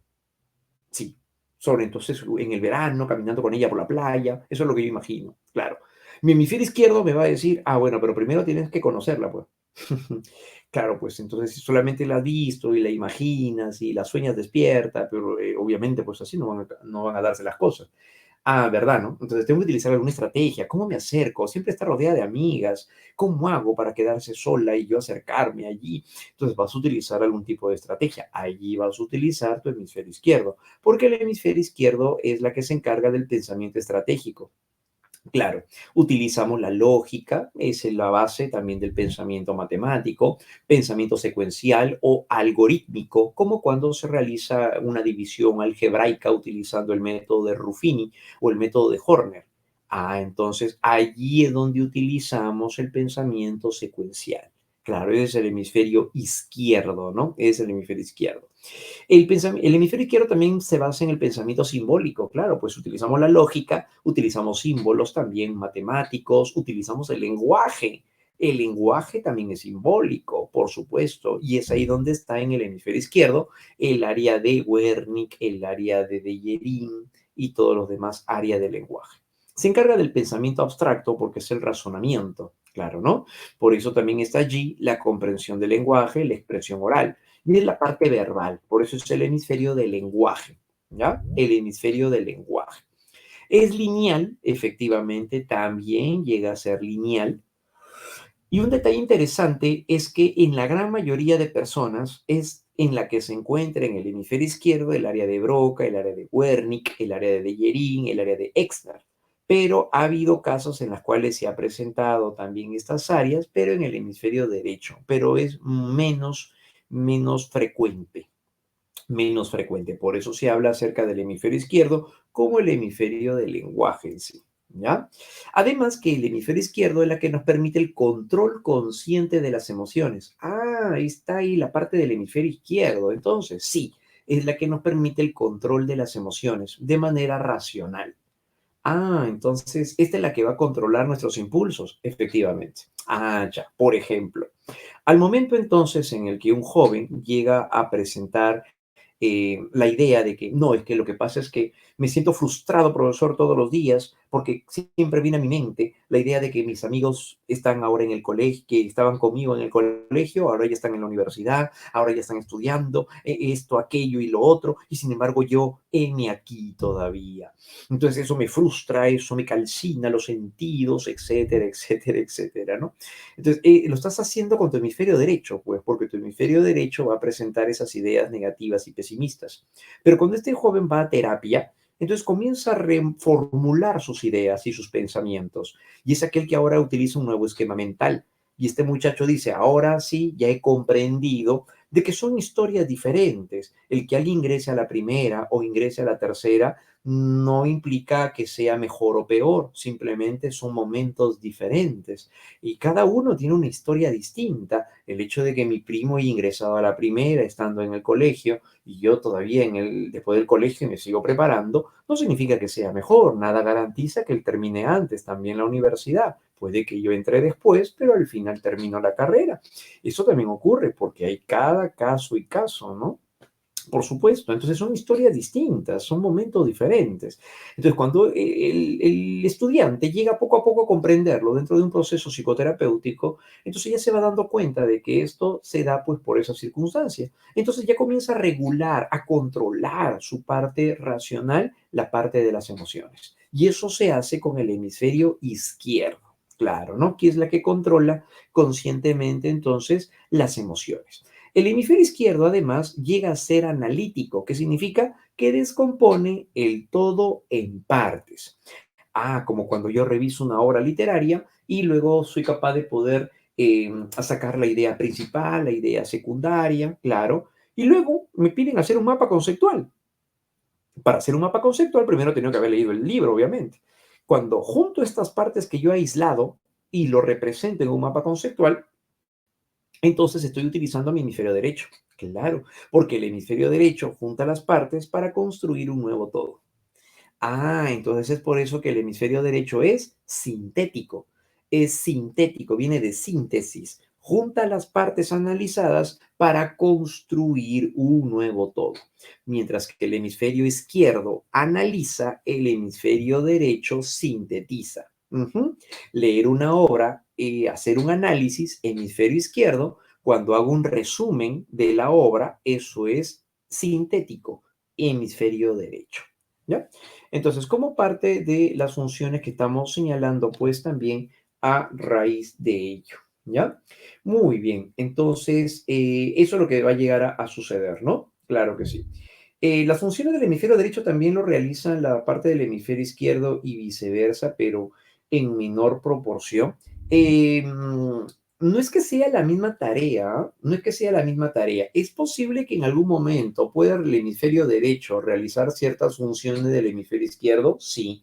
Sí, sobre entonces en el verano, caminando con ella por la playa, eso es lo que yo imagino, claro. Mi hemisferio izquierdo me va a decir, bueno, pero primero tienes que conocerla, pues. Claro, pues entonces si solamente la has visto y la imaginas y la sueñas despierta, pero obviamente pues así no van a darse las cosas. ¿Verdad, no? Entonces tengo que utilizar alguna estrategia. ¿Cómo me acerco? Siempre está rodeada de amigas. ¿Cómo hago para quedarse sola y yo acercarme allí? Entonces vas a utilizar algún tipo de estrategia. Allí vas a utilizar tu hemisferio izquierdo, porque el hemisferio izquierdo es la que se encarga del pensamiento estratégico. Claro, utilizamos la lógica, esa es la base también del pensamiento matemático, pensamiento secuencial o algorítmico, como cuando se realiza una división algebraica utilizando el método de Ruffini o el método de Horner. Entonces allí es donde utilizamos el pensamiento secuencial. Claro, ese es el hemisferio izquierdo, ¿no? Es el hemisferio izquierdo. El hemisferio izquierdo también se basa en el pensamiento simbólico, claro, pues utilizamos la lógica, utilizamos símbolos también matemáticos, utilizamos el lenguaje. El lenguaje también es simbólico, por supuesto, y es ahí donde está en el hemisferio izquierdo el área de Wernicke, el área de Dejerín y todos los demás áreas del lenguaje. Se encarga del pensamiento abstracto porque es el razonamiento, claro, ¿no? Por eso también está allí la comprensión del lenguaje, la expresión oral. Y es la parte verbal, por eso es el hemisferio del lenguaje, ¿ya? El hemisferio del lenguaje. Es lineal, efectivamente, también llega a ser lineal. Y un detalle interesante es que en la gran mayoría de personas es en la que se encuentra en el hemisferio izquierdo el área de Broca, el área de Wernicke, el área de Dejerín, el área de Exner. Pero ha habido casos en los cuales se ha presentado también estas áreas, pero en el hemisferio derecho, pero es menos frecuente, menos frecuente. Por eso se habla acerca del hemisferio izquierdo como el hemisferio del lenguaje en sí, ¿ya? Además que el hemisferio izquierdo es la que nos permite el control consciente de las emociones. Ahí está ahí la parte del hemisferio izquierdo. Entonces, sí, es la que nos permite el control de las emociones de manera racional. Entonces, esta es la que va a controlar nuestros impulsos, efectivamente. Ya, por ejemplo, al momento entonces en el que un joven llega a presentar la idea de que no, es que lo que pasa es que me siento frustrado, profesor, todos los días, porque siempre viene a mi mente la idea de que mis amigos están ahora en el colegio, que estaban conmigo en el colegio, ahora ya están en la universidad, ahora ya están estudiando, esto, aquello y lo otro, y sin embargo yo, heme aquí todavía. Entonces eso me frustra, eso me calcina los sentidos, etcétera, etcétera, etcétera, ¿no? Entonces, lo estás haciendo con tu hemisferio derecho, pues, porque tu hemisferio derecho va a presentar esas ideas negativas y pesimistas. Pero cuando este joven va a terapia, entonces comienza a reformular sus ideas y sus pensamientos. Y es aquel que ahora utiliza un nuevo esquema mental. Y este muchacho dice, ahora sí, ya he comprendido de que son historias diferentes. El que alguien ingrese a la primera o ingrese a la tercera no implica que sea mejor o peor, simplemente son momentos diferentes y cada uno tiene una historia distinta. El hecho de que mi primo haya ingresado a la primera estando en el colegio y yo todavía después del colegio me sigo preparando, no significa que sea mejor. Nada garantiza que él termine antes también la universidad. Puede que yo entre después, pero al final termino la carrera. Eso también ocurre porque hay cada caso y caso, ¿no? Por supuesto, entonces son historias distintas, son momentos diferentes. Entonces, cuando el estudiante llega poco a poco a comprenderlo dentro de un proceso psicoterapéutico, entonces ya se va dando cuenta de que esto se da pues por esa circunstancia. Entonces ya comienza a regular, a controlar su parte racional, la parte de las emociones. Y eso se hace con el hemisferio izquierdo, claro, ¿no? Que es la que controla conscientemente entonces las emociones. El hemisferio izquierdo, además, llega a ser analítico, que significa que descompone el todo en partes. Como cuando yo reviso una obra literaria y luego soy capaz de poder sacar la idea principal, la idea secundaria, claro, y luego me piden hacer un mapa conceptual. Para hacer un mapa conceptual, primero tengo que haber leído el libro, obviamente. Cuando junto estas partes que yo he aislado y lo represento en un mapa conceptual, entonces estoy utilizando mi hemisferio derecho. Claro, porque el hemisferio derecho junta las partes para construir un nuevo todo. Entonces es por eso que el hemisferio derecho es sintético. Es sintético, viene de síntesis. Junta las partes analizadas para construir un nuevo todo. Mientras que el hemisferio izquierdo analiza, el hemisferio derecho sintetiza. Leer una obra, hacer un análisis, hemisferio izquierdo. Cuando hago un resumen de la obra, eso es sintético, hemisferio derecho. ¿Ya? Entonces, como parte de las funciones que estamos señalando, pues también a raíz de ello, ¿ya? Muy bien, entonces, eso es lo que va a llegar a suceder, ¿no? Claro que sí. Las funciones del hemisferio derecho también lo realizan la parte del hemisferio izquierdo y viceversa, pero en menor proporción. Eh, no es que sea la misma tarea, no es que sea la misma tarea. Es posible que en algún momento pueda el hemisferio derecho realizar ciertas funciones del hemisferio izquierdo, sí,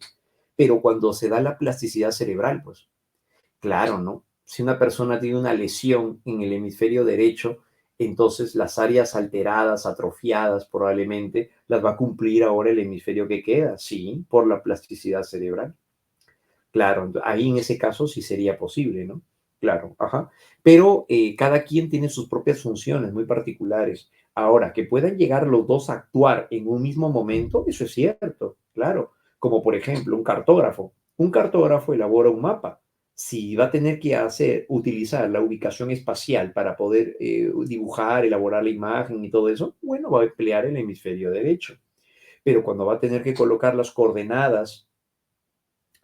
pero cuando se da la plasticidad cerebral, pues claro, ¿no? Si una persona tiene una lesión en el hemisferio derecho, entonces las áreas alteradas, atrofiadas probablemente, las va a cumplir ahora el hemisferio que queda, sí, por la plasticidad cerebral. Claro, ahí en ese caso sí sería posible, ¿no? Claro, ajá. Pero cada quien tiene sus propias funciones muy particulares. Ahora, que puedan llegar los dos a actuar en un mismo momento, eso es cierto, claro. Como por ejemplo un cartógrafo. Un cartógrafo elabora un mapa. Si va a tener que utilizar la ubicación espacial para poder dibujar, elaborar la imagen y todo eso, bueno, va a emplear el hemisferio derecho. Pero cuando va a tener que colocar las coordenadas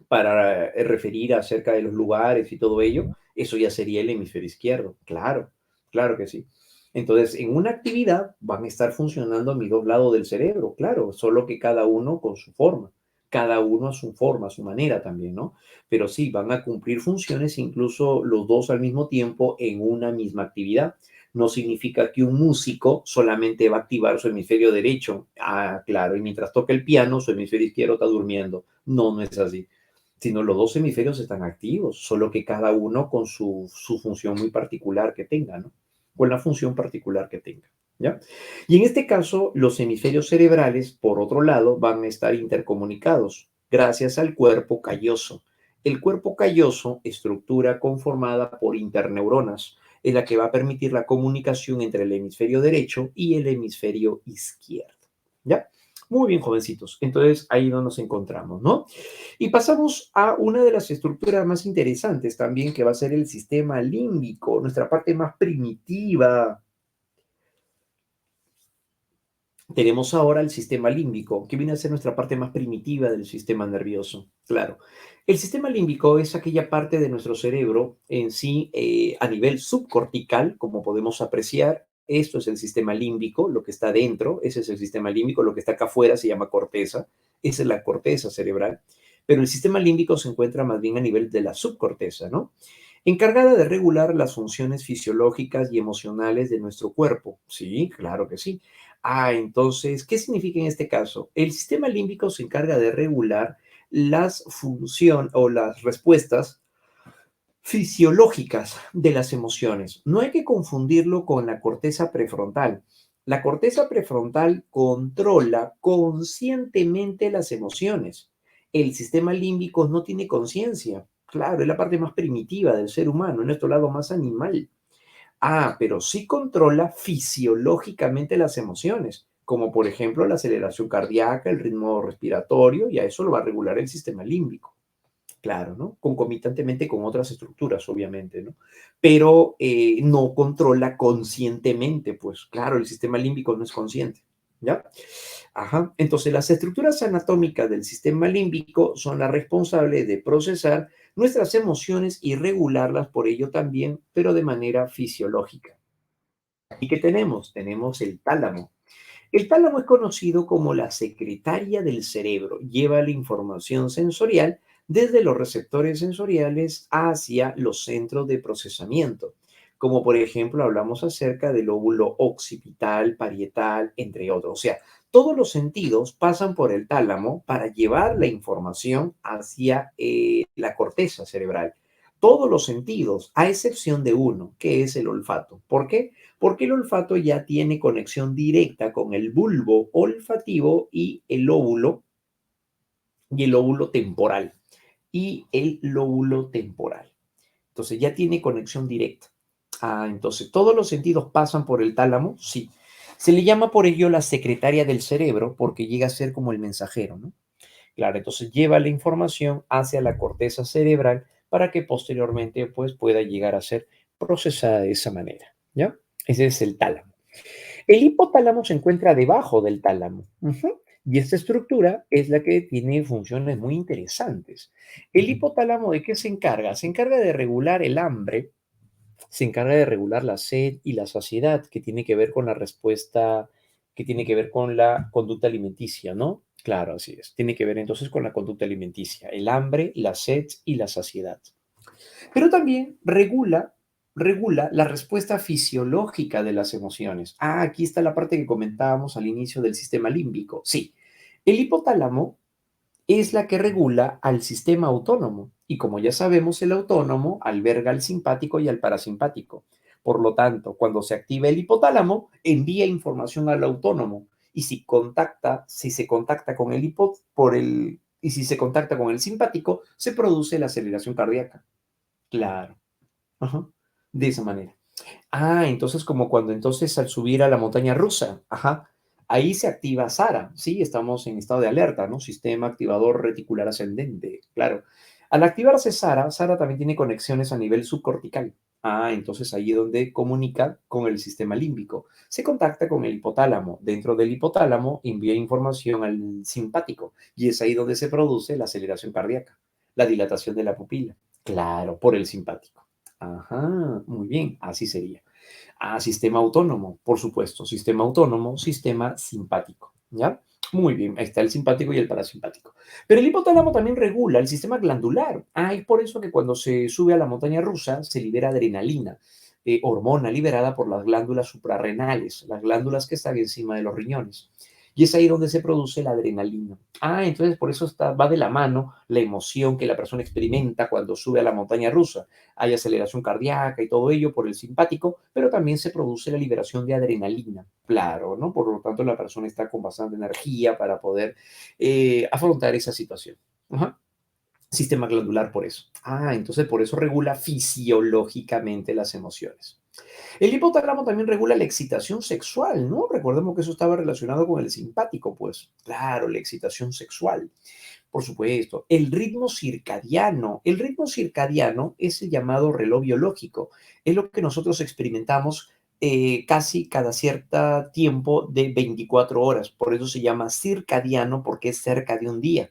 para referir acerca de los lugares y todo ello, eso ya sería el hemisferio izquierdo. Claro, claro que sí. Entonces, en una actividad van a estar funcionando mis dos lados del cerebro, claro, solo que cada uno con su forma, cada uno a su forma, a su manera también, ¿no? Pero sí, van a cumplir funciones incluso los dos al mismo tiempo en una misma actividad. No significa que un músico solamente va a activar su hemisferio derecho. Ah, claro, y mientras toca el piano, su hemisferio izquierdo está durmiendo. No, no es así, sino los dos hemisferios están activos, solo que cada uno con su función muy particular que tenga, ¿no? Con la función particular que tenga, ¿ya? Y en este caso, los hemisferios cerebrales, por otro lado, van a estar intercomunicados gracias al cuerpo calloso. El cuerpo calloso, estructura conformada por interneuronas, es la que va a permitir la comunicación entre el hemisferio derecho y el hemisferio izquierdo, ¿ya? Muy bien, jovencitos. Entonces, ahí no nos encontramos, ¿no? Y pasamos a una de las estructuras más interesantes también, que va a ser el sistema límbico, nuestra parte más primitiva. Tenemos ahora el sistema límbico, que viene a ser nuestra parte más primitiva del sistema nervioso. Claro, el sistema límbico es aquella parte de nuestro cerebro en sí a nivel subcortical, como podemos apreciar. Esto es el sistema límbico, lo que está dentro, ese es el sistema límbico, lo que está acá afuera se llama corteza, esa es la corteza cerebral, pero el sistema límbico se encuentra más bien a nivel de la subcorteza, ¿no? Encargada de regular las funciones fisiológicas y emocionales de nuestro cuerpo. Sí, claro que sí. Ah, entonces, ¿qué significa en este caso? El sistema límbico se encarga de regular las funciones o las respuestas fisiológicas de las emociones. No hay que confundirlo con la corteza prefrontal. La corteza prefrontal controla conscientemente las emociones. El sistema límbico no tiene conciencia. Claro, es la parte más primitiva del ser humano, es nuestro lado más animal. Ah, pero sí controla fisiológicamente las emociones, como por ejemplo la aceleración cardíaca, el ritmo respiratorio, y a eso lo va a regular el sistema límbico. Claro, ¿no? Concomitantemente con otras estructuras, obviamente, ¿no? Pero no controla conscientemente, pues claro, el sistema límbico no es consciente, ¿ya? Ajá. Entonces, las estructuras anatómicas del sistema límbico son las responsables de procesar nuestras emociones y regularlas por ello también, pero de manera fisiológica. ¿Y qué tenemos? Tenemos el tálamo. El tálamo es conocido como la secretaria del cerebro. Lleva la información sensorial desde los receptores sensoriales hacia los centros de procesamiento, como por ejemplo hablamos acerca del lóbulo occipital, parietal, entre otros. O sea, todos los sentidos pasan por el tálamo para llevar la información hacia la corteza cerebral. Todos los sentidos, a excepción de uno, que es el olfato. ¿Por qué? Porque el olfato ya tiene conexión directa con el bulbo olfativo y el lóbulo temporal. Y el lóbulo temporal. Entonces ya tiene conexión directa. Ah, entonces todos los sentidos pasan por el tálamo, sí. Se le llama por ello la secretaria del cerebro porque llega a ser como el mensajero, ¿no? Claro, entonces lleva la información hacia la corteza cerebral para que posteriormente pues pueda llegar a ser procesada de esa manera, ¿ya? Ese es el tálamo. El hipotálamo se encuentra debajo del tálamo. Ujú. Y esta estructura es la que tiene funciones muy interesantes. El hipotálamo, ¿de qué se encarga? Se encarga de regular el hambre, se encarga de regular la sed y la saciedad, que tiene que ver con la respuesta, que tiene que ver con la conducta alimenticia, ¿no? Claro, así es. Tiene que ver entonces con la conducta alimenticia, el hambre, la sed y la saciedad. Pero también regula la respuesta fisiológica de las emociones. Ah, aquí está la parte que comentábamos al inicio del sistema límbico. Sí, el hipotálamo es la que regula al sistema autónomo. Y como ya sabemos, el autónomo alberga al simpático y al parasimpático. Por lo tanto, cuando se activa el hipotálamo, envía información al autónomo. Y si se contacta con el y si se contacta con el simpático, se produce la aceleración cardíaca. Claro. Ajá. De esa manera. Ah, entonces como cuando entonces al subir a la montaña rusa, ajá, ahí se activa SARA, sí, estamos en estado de alerta, ¿no? Sistema activador reticular ascendente, claro. Al activarse SARA, SARA también tiene conexiones a nivel subcortical. Ah, entonces ahí es donde comunica con el sistema límbico. Se contacta con el hipotálamo. Dentro del hipotálamo envía información al simpático y es ahí donde se produce la aceleración cardíaca, la dilatación de la pupila. Claro, por el simpático. Ajá, muy bien, así sería. Ah, sistema autónomo, por supuesto, sistema autónomo, sistema simpático, ¿ya? Muy bien, ahí está el simpático y el parasimpático. Pero el hipotálamo también regula el sistema glandular. Ah, es por eso que cuando se sube a la montaña rusa se libera adrenalina, hormona liberada por las glándulas suprarrenales, las glándulas que están encima de los riñones. Y es ahí donde se produce la adrenalina. Ah, entonces por eso va de la mano la emoción que la persona experimenta cuando sube a la montaña rusa. Hay aceleración cardíaca y todo ello por el simpático, pero también se produce la liberación de adrenalina, claro, ¿no? Por lo tanto, la persona está con bastante energía para poder afrontar esa situación. Ajá. Sistema glandular por eso. Ah, entonces por eso regula fisiológicamente las emociones. El hipotálamo también regula la excitación sexual, ¿no? Recordemos que eso estaba relacionado con el simpático, pues. Claro, la excitación sexual. Por supuesto, el ritmo circadiano. El ritmo circadiano es el llamado reloj biológico. Es lo que nosotros experimentamos casi cada cierto tiempo de 24 horas. Por eso se llama circadiano porque es cerca de un día.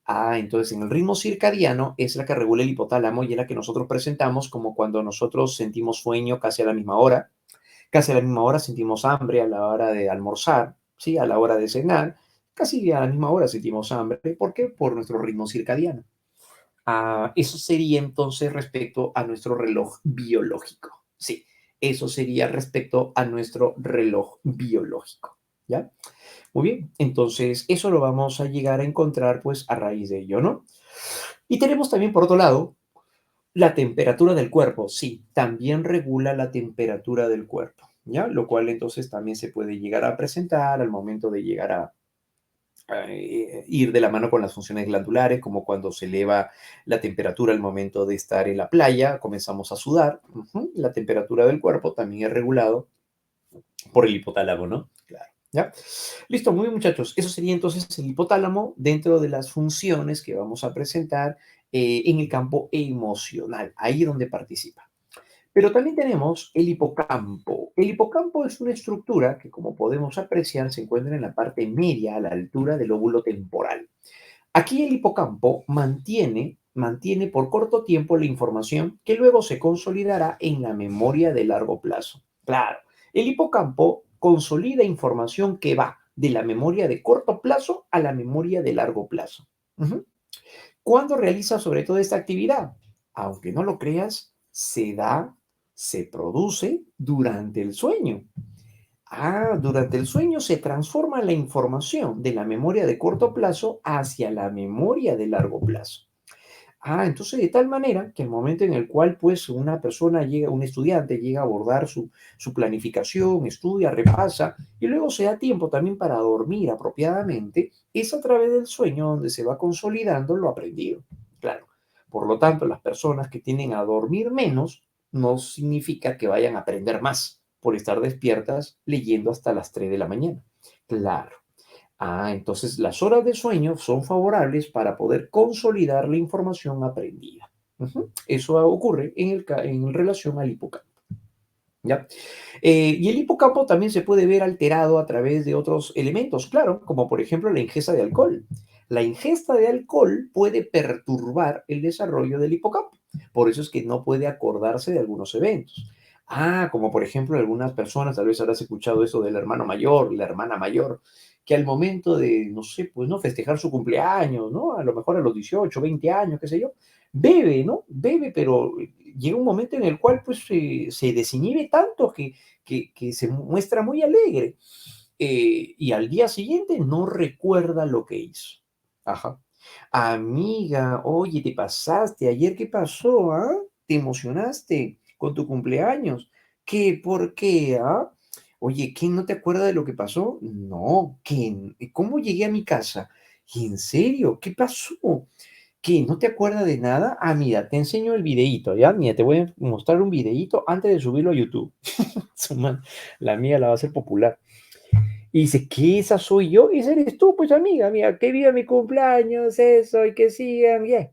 Ah, entonces en el ritmo circadiano es la que regula el hipotálamo y es la que nosotros presentamos como cuando nosotros sentimos sueño casi a la misma hora. Casi a la misma hora sentimos hambre a la hora de almorzar, ¿sí? A la hora de cenar. Casi a la misma hora sentimos hambre. ¿Por qué? Por nuestro ritmo circadiano. Ah, eso sería entonces respecto a nuestro reloj biológico. Sí, eso sería respecto a nuestro reloj biológico. ¿Ya? Muy bien, entonces eso lo vamos a llegar a encontrar pues a raíz de ello, ¿no? Y tenemos también por otro lado la temperatura del cuerpo, sí, también regula la temperatura del cuerpo, ¿ya? Lo cual entonces también se puede llegar a presentar al momento de llegar a ir de la mano con las funciones glandulares, como cuando se eleva la temperatura al momento de estar en la playa, comenzamos a sudar. Ujú. La temperatura del cuerpo también es regulado por el hipotálamo, ¿no? Claro. ¿Ya? Listo, muy bien, muchachos. Eso sería entonces el hipotálamo dentro de las funciones que vamos a presentar en el campo emocional, ahí donde participa. Pero también tenemos el hipocampo. El hipocampo es una estructura que, como podemos apreciar, se encuentra en la parte media, a la altura del óvulo temporal. Aquí el hipocampo mantiene por corto tiempo la información que luego se consolidará en la memoria de largo plazo. Claro, el hipocampo consolida información que va de la memoria de corto plazo a la memoria de largo plazo. Ujú. ¿Cuándo realiza sobre todo esta actividad? Aunque no lo creas, se produce durante el sueño. Ah, durante el sueño se transforma la información de la memoria de corto plazo hacia la memoria de largo plazo. Ah, entonces de tal manera que el momento en el cual pues una persona llega, un estudiante llega a abordar su planificación, estudia, repasa y luego se da tiempo también para dormir apropiadamente, es a través del sueño donde se va consolidando lo aprendido. Claro. Por lo tanto, las personas que tienden a dormir menos no significa que vayan a aprender más por estar despiertas leyendo hasta las 3 de la mañana. Claro. Ah, entonces las horas de sueño son favorables para poder consolidar la información aprendida. Ujú. Eso ocurre en relación al hipocampo. ¿Ya? Y el hipocampo también se puede ver alterado a través de otros elementos, claro, como por ejemplo la ingesta de alcohol. La ingesta de alcohol puede perturbar el desarrollo del hipocampo. Por eso es que no puede acordarse de algunos eventos. Como por ejemplo algunas personas, tal vez habrás escuchado eso del hermano mayor, la hermana mayor, que al momento de, no sé, pues no festejar su cumpleaños, ¿no? A lo mejor a los 18, 20 años, qué sé yo, bebe, ¿no? Bebe, pero llega un momento en el cual pues se desinhibe tanto que se muestra muy alegre y al día siguiente no recuerda lo que hizo. Ajá. Amiga, oye, te pasaste. ¿Ayer qué pasó, ah? ¿Te emocionaste con tu cumpleaños? ¿Qué? ¿Por qué, ah? Oye, ¿quién no te acuerda de lo que pasó? No, ¿quién? ¿Cómo llegué a mi casa? ¿En serio? ¿Qué pasó? ¿Qué? ¿No te acuerdas de nada? Mira, te enseño el videíto, ¿ya? Mira, te voy a mostrar un videíto antes de subirlo a YouTube. La mía la va a hacer popular. Y dice, ¿qué esa soy yo? Esa eres tú, pues amiga, mira, que viva mi cumpleaños, eso, y que sigan, yeah,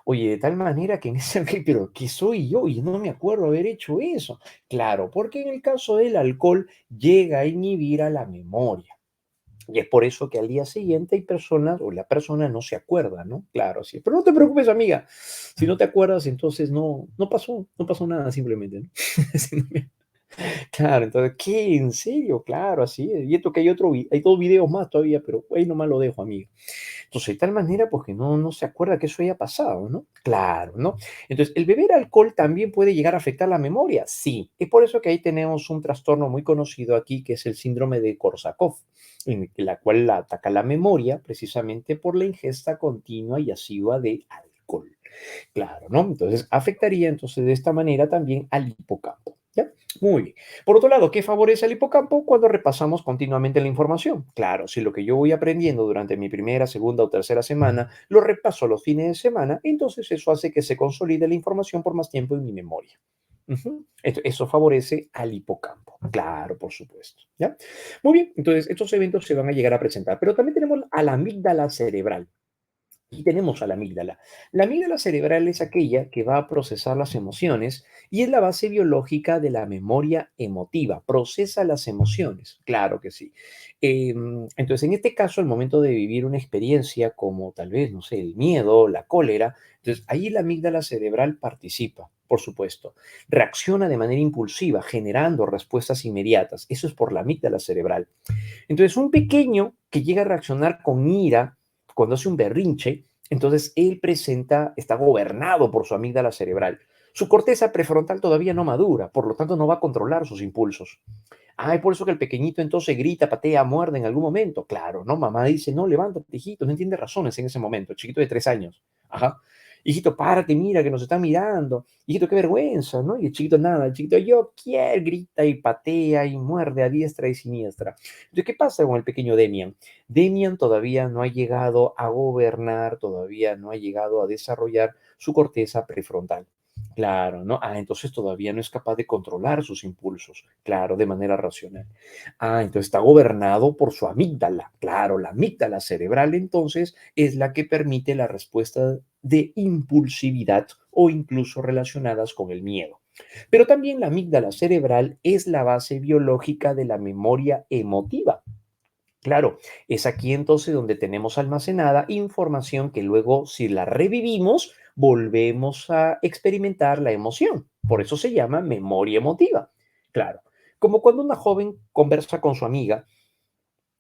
Oye, de tal manera que en ese, pero ¿qué soy yo? Y no me acuerdo haber hecho eso. Claro, porque en el caso del alcohol llega a inhibir a la memoria. Y es por eso que al día siguiente hay personas o la persona no se acuerda, ¿no? Claro, sí. Pero no te preocupes, amiga. Si no te acuerdas, entonces no pasó nada simplemente, ¿no? Si no me- Claro, entonces, ¿qué? ¿En serio? Claro, así es. Y esto que hay hay dos videos más todavía, pero ahí nomás lo dejo, amigo. Entonces, de tal manera, pues que no se acuerda que eso haya pasado, ¿no? Claro, ¿no? Entonces, ¿el beber alcohol también puede llegar a afectar la memoria? Sí. Es por eso que ahí tenemos un trastorno muy conocido aquí, que es el síndrome de Korsakov, en la cual ataca la memoria precisamente por la ingesta continua y asidua de alcohol. Claro, ¿no? Entonces, afectaría entonces de esta manera también al hipocampo. ¿Ya? Muy bien. Por otro lado, ¿qué favorece al hipocampo cuando repasamos continuamente la información? Claro, si lo que yo voy aprendiendo durante mi primera, segunda o tercera semana lo repaso los fines de semana, entonces eso hace que se consolide la información por más tiempo en mi memoria. Ujú. Eso favorece al hipocampo. Claro, por supuesto. ¿Ya? Muy bien, entonces estos eventos se van a llegar a presentar, pero también tenemos a la amígdala cerebral. Y tenemos a la amígdala. La amígdala cerebral es aquella que va a procesar las emociones y es la base biológica de la memoria emotiva. Procesa las emociones, claro que sí. Entonces, en este caso, al momento de vivir una experiencia como tal vez, no sé, el miedo, la cólera, entonces ahí la amígdala cerebral participa, por supuesto. Reacciona de manera impulsiva, generando respuestas inmediatas. Eso es por la amígdala cerebral. Entonces, un pequeño que llega a reaccionar con ira cuando hace un berrinche, entonces él está gobernado por su amígdala cerebral. Su corteza prefrontal todavía no madura, por lo tanto no va a controlar sus impulsos. Es por eso que el pequeñito entonces grita, patea, muerde en algún momento. Claro, ¿no? Mamá dice, no, levántate, hijito, no entiende razones en ese momento, chiquito de 3 años. Ajá. Hijito, párate, mira que nos están mirando. Hijito, qué vergüenza, ¿no? Y el chiquito nada, el chiquito, yo quiero, grita y patea y muerde a diestra y siniestra. Entonces, ¿qué pasa con el pequeño Demian? Demian todavía no ha llegado a gobernar, todavía no ha llegado a desarrollar su corteza prefrontal. Claro, ¿no? Entonces todavía no es capaz de controlar sus impulsos, claro, de manera racional. Entonces está gobernado por su amígdala, claro, la amígdala cerebral entonces es la que permite la respuesta de impulsividad o incluso relacionadas con el miedo. Pero también la amígdala cerebral es la base biológica de la memoria emotiva. Claro, es aquí entonces donde tenemos almacenada información que luego, si la revivimos, volvemos a experimentar la emoción. Por eso se llama memoria emotiva. Claro, como cuando una joven conversa con su amiga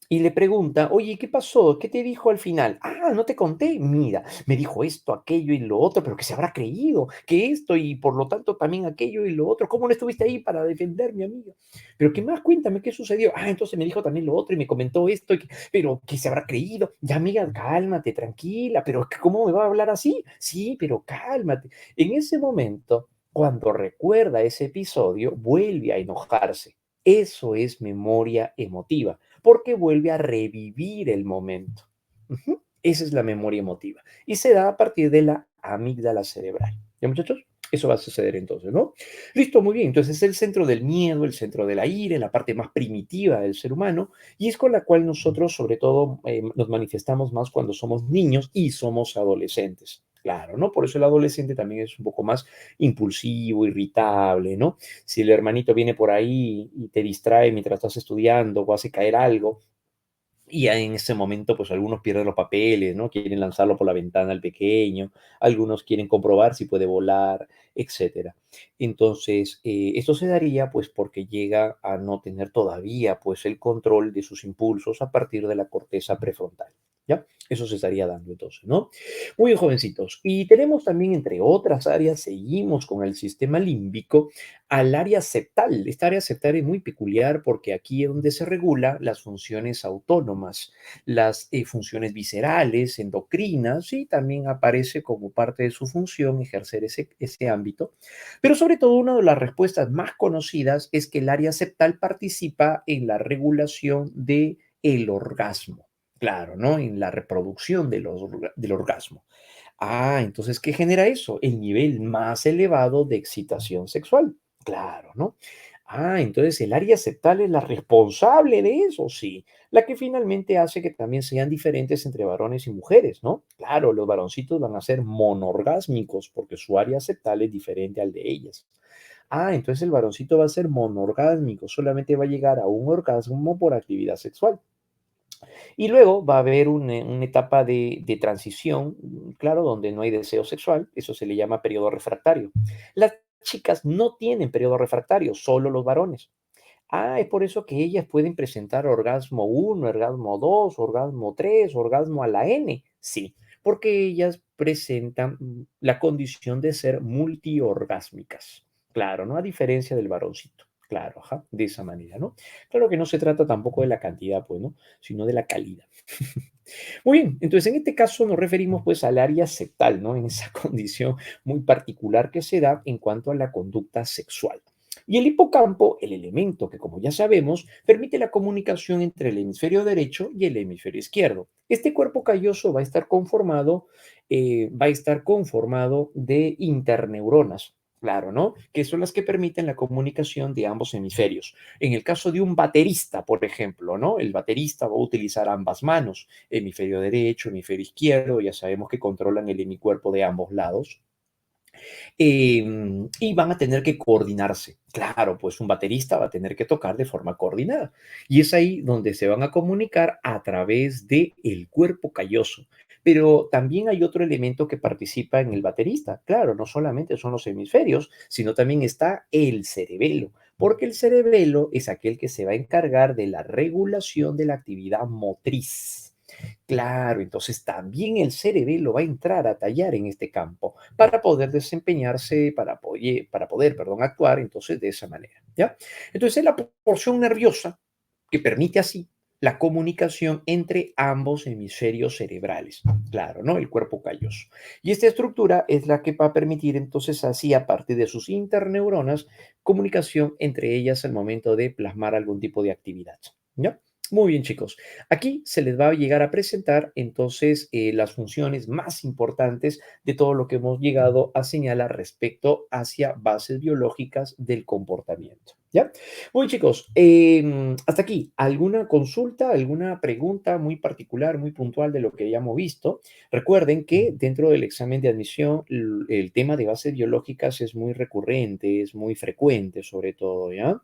y le pregunta, oye, ¿qué pasó? ¿Qué te dijo al final? No te conté. Mira, me dijo esto, aquello y lo otro, pero que se habrá creído que esto y por lo tanto también aquello y lo otro. ¿Cómo no estuviste ahí para defender, mi amiga? Pero ¿qué más? Cuéntame qué sucedió. Entonces me dijo también lo otro y me comentó esto, pero que se habrá creído. Ya, amiga, cálmate, tranquila, pero ¿cómo me va a hablar así? Sí, pero cálmate. En ese momento, cuando recuerda ese episodio, vuelve a enojarse. Eso es memoria emotiva porque vuelve a revivir el momento. Ujú. Esa es la memoria emotiva y se da a partir de la amígdala cerebral. ¿Ya, muchachos? Eso va a suceder entonces, ¿no? Listo, muy bien. Entonces es el centro del miedo, el centro de la ira, la parte más primitiva del ser humano y es con la cual nosotros, sobre todo, nos manifestamos más cuando somos niños y somos adolescentes. Claro, ¿no? Por eso el adolescente también es un poco más impulsivo, irritable, ¿no? Si el hermanito viene por ahí y te distrae mientras estás estudiando o hace caer algo, Y ya en ese momento, pues algunos pierden los papeles, ¿no? Quieren lanzarlo por la ventana al pequeño, algunos quieren comprobar si puede volar, etcétera. Entonces, esto se daría pues porque llega a no tener todavía pues el control de sus impulsos a partir de la corteza prefrontal. ¿Ya? Eso se estaría dando entonces, ¿no? Muy bien, jovencitos. Y tenemos también, entre otras áreas, seguimos con el sistema límbico, al área septal. Esta área septal es muy peculiar porque aquí es donde se regula las funciones autónomas, las funciones viscerales, endocrinas, y también aparece como parte de su función ejercer ese ámbito. Pero sobre todo, una de las respuestas más conocidas es que el área septal participa en la regulación de el orgasmo. Claro, ¿no? En la reproducción del orgasmo. Entonces, ¿qué genera eso? El nivel más elevado de excitación sexual. Claro, ¿no? Entonces el área septal es la responsable de eso, sí. La que finalmente hace que también sean diferentes entre varones y mujeres, ¿no? Claro, los varoncitos van a ser monorgásmicos porque su área septal es diferente al de ellas. Entonces el varoncito va a ser monorgásmico, solamente va a llegar a un orgasmo por actividad sexual. Y luego va a haber una etapa de transición, claro, donde no hay deseo sexual, eso se le llama periodo refractario. Las chicas no tienen periodo refractario, solo los varones. Es por eso que ellas pueden presentar orgasmo uno, orgasmo 2, orgasmo 3, orgasmo a la N. Sí, porque ellas presentan la condición de ser multiorgásmicas. Claro, ¿no? A diferencia del varoncito. Claro, ajá, de esa manera, ¿no? Claro que no se trata tampoco de la cantidad, pues, ¿no? Sino de la calidad. Muy bien, entonces en este caso nos referimos pues al área septal, ¿no? En esa condición muy particular que se da en cuanto a la conducta sexual. Y el hipocampo, el elemento que como ya sabemos, permite la comunicación entre el hemisferio derecho y el hemisferio izquierdo. Este cuerpo calloso va a estar conformado de interneuronas, claro, ¿no? Que son las que permiten la comunicación de ambos hemisferios. En el caso de un baterista, por ejemplo, ¿no? El baterista va a utilizar ambas manos, hemisferio derecho, hemisferio izquierdo, ya sabemos que controlan el hemicuerpo de ambos lados. Y van a tener que coordinarse. Claro, pues un baterista va a tener que tocar de forma coordinada. Y es ahí donde se van a comunicar a través del el cuerpo calloso. Pero también hay otro elemento que participa en el baterista. Claro, no solamente son los hemisferios, sino también está el cerebelo, porque el cerebelo es aquel que se va a encargar de la regulación de la actividad motriz. Claro, entonces también el cerebelo va a entrar a tallar en este campo para poder desempeñarse, para poder, perdón, actuar entonces de esa manera, ¿ya? Entonces es la porción nerviosa que permite así la comunicación entre ambos hemisferios cerebrales, claro, ¿no? El cuerpo calloso. Y esta estructura es la que va a permitir entonces así, a partir de sus interneuronas, comunicación entre ellas al momento de plasmar algún tipo de actividad, ¿ya? Muy bien, chicos. Aquí se les va a llegar a presentar entonces las funciones más importantes de todo lo que hemos llegado a señalar respecto hacia bases biológicas del comportamiento. ¿Ya? Muy bien, chicos, hasta aquí, ¿alguna consulta, alguna pregunta muy particular, muy puntual de lo que hayamos visto? Recuerden que dentro del examen de admisión el tema de bases biológicas es muy recurrente, es muy frecuente sobre todo, ¿ya?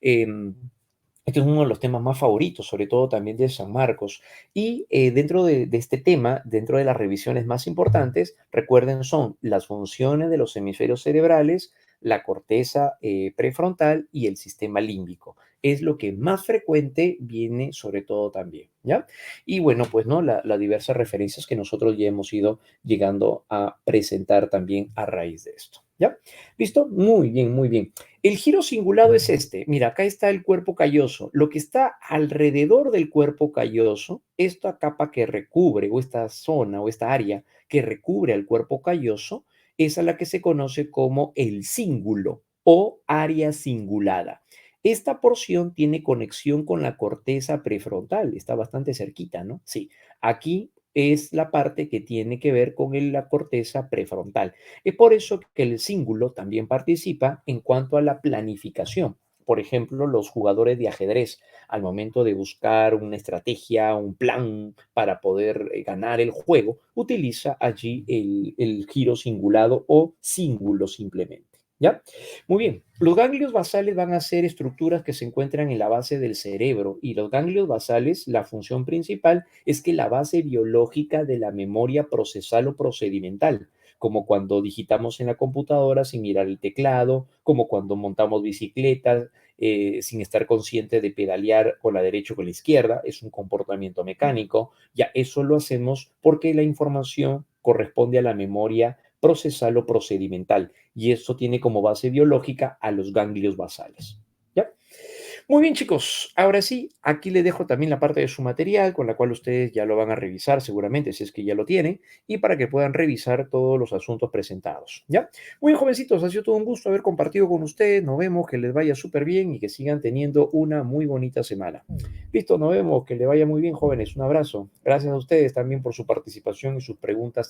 Em, este es uno de los temas más favoritos, sobre todo también de San Marcos. Y dentro de este tema, dentro de las revisiones más importantes, recuerden, son las funciones de los hemisferios cerebrales, la corteza prefrontal y el sistema límbico. Es lo que más frecuente viene sobre todo también, ¿ya? Y bueno, pues no, las diversas referencias que nosotros ya hemos ido llegando a presentar también a raíz de esto, ¿ya? ¿Listo? Muy bien, muy bien. El giro cingulado es este. Mira, acá está el cuerpo calloso. Lo que está alrededor del cuerpo calloso, esta capa que recubre, o esta zona, o esta área que recubre al cuerpo calloso, es a la que se conoce como el cíngulo o área cingulada. Esta porción tiene conexión con la corteza prefrontal. Está bastante cerquita, ¿no? Sí. Aquí es la parte que tiene que ver con la corteza prefrontal. Es por eso que el cíngulo también participa en cuanto a la planificación. Por ejemplo, los jugadores de ajedrez, al momento de buscar una estrategia, un plan para poder ganar el juego, utiliza allí el giro cingulado o cíngulo simplemente. ¿Ya? Muy bien. Los ganglios basales van a ser estructuras que se encuentran en la base del cerebro y los ganglios basales, la función principal es que la base biológica de la memoria procesal o procedimental, como cuando digitamos en la computadora sin mirar el teclado, como cuando montamos bicicletas sin estar consciente de pedalear con la derecha o con la izquierda, es un comportamiento mecánico, ya eso lo hacemos porque la información corresponde a la memoria procesal o procedimental y eso tiene como base biológica a los ganglios basales. ¿Ya? Muy bien, chicos. Ahora sí, aquí le dejo también la parte de su material con la cual ustedes ya lo van a revisar seguramente, si es que ya lo tienen, y para que puedan revisar todos los asuntos presentados. ¿Ya? Muy bien, jovencitos, ha sido todo un gusto haber compartido con ustedes. Nos vemos, que les vaya súper bien y que sigan teniendo una muy bonita semana. Listo, nos vemos, que les vaya muy bien, jóvenes. Un abrazo. Gracias a ustedes también por su participación y sus preguntas tan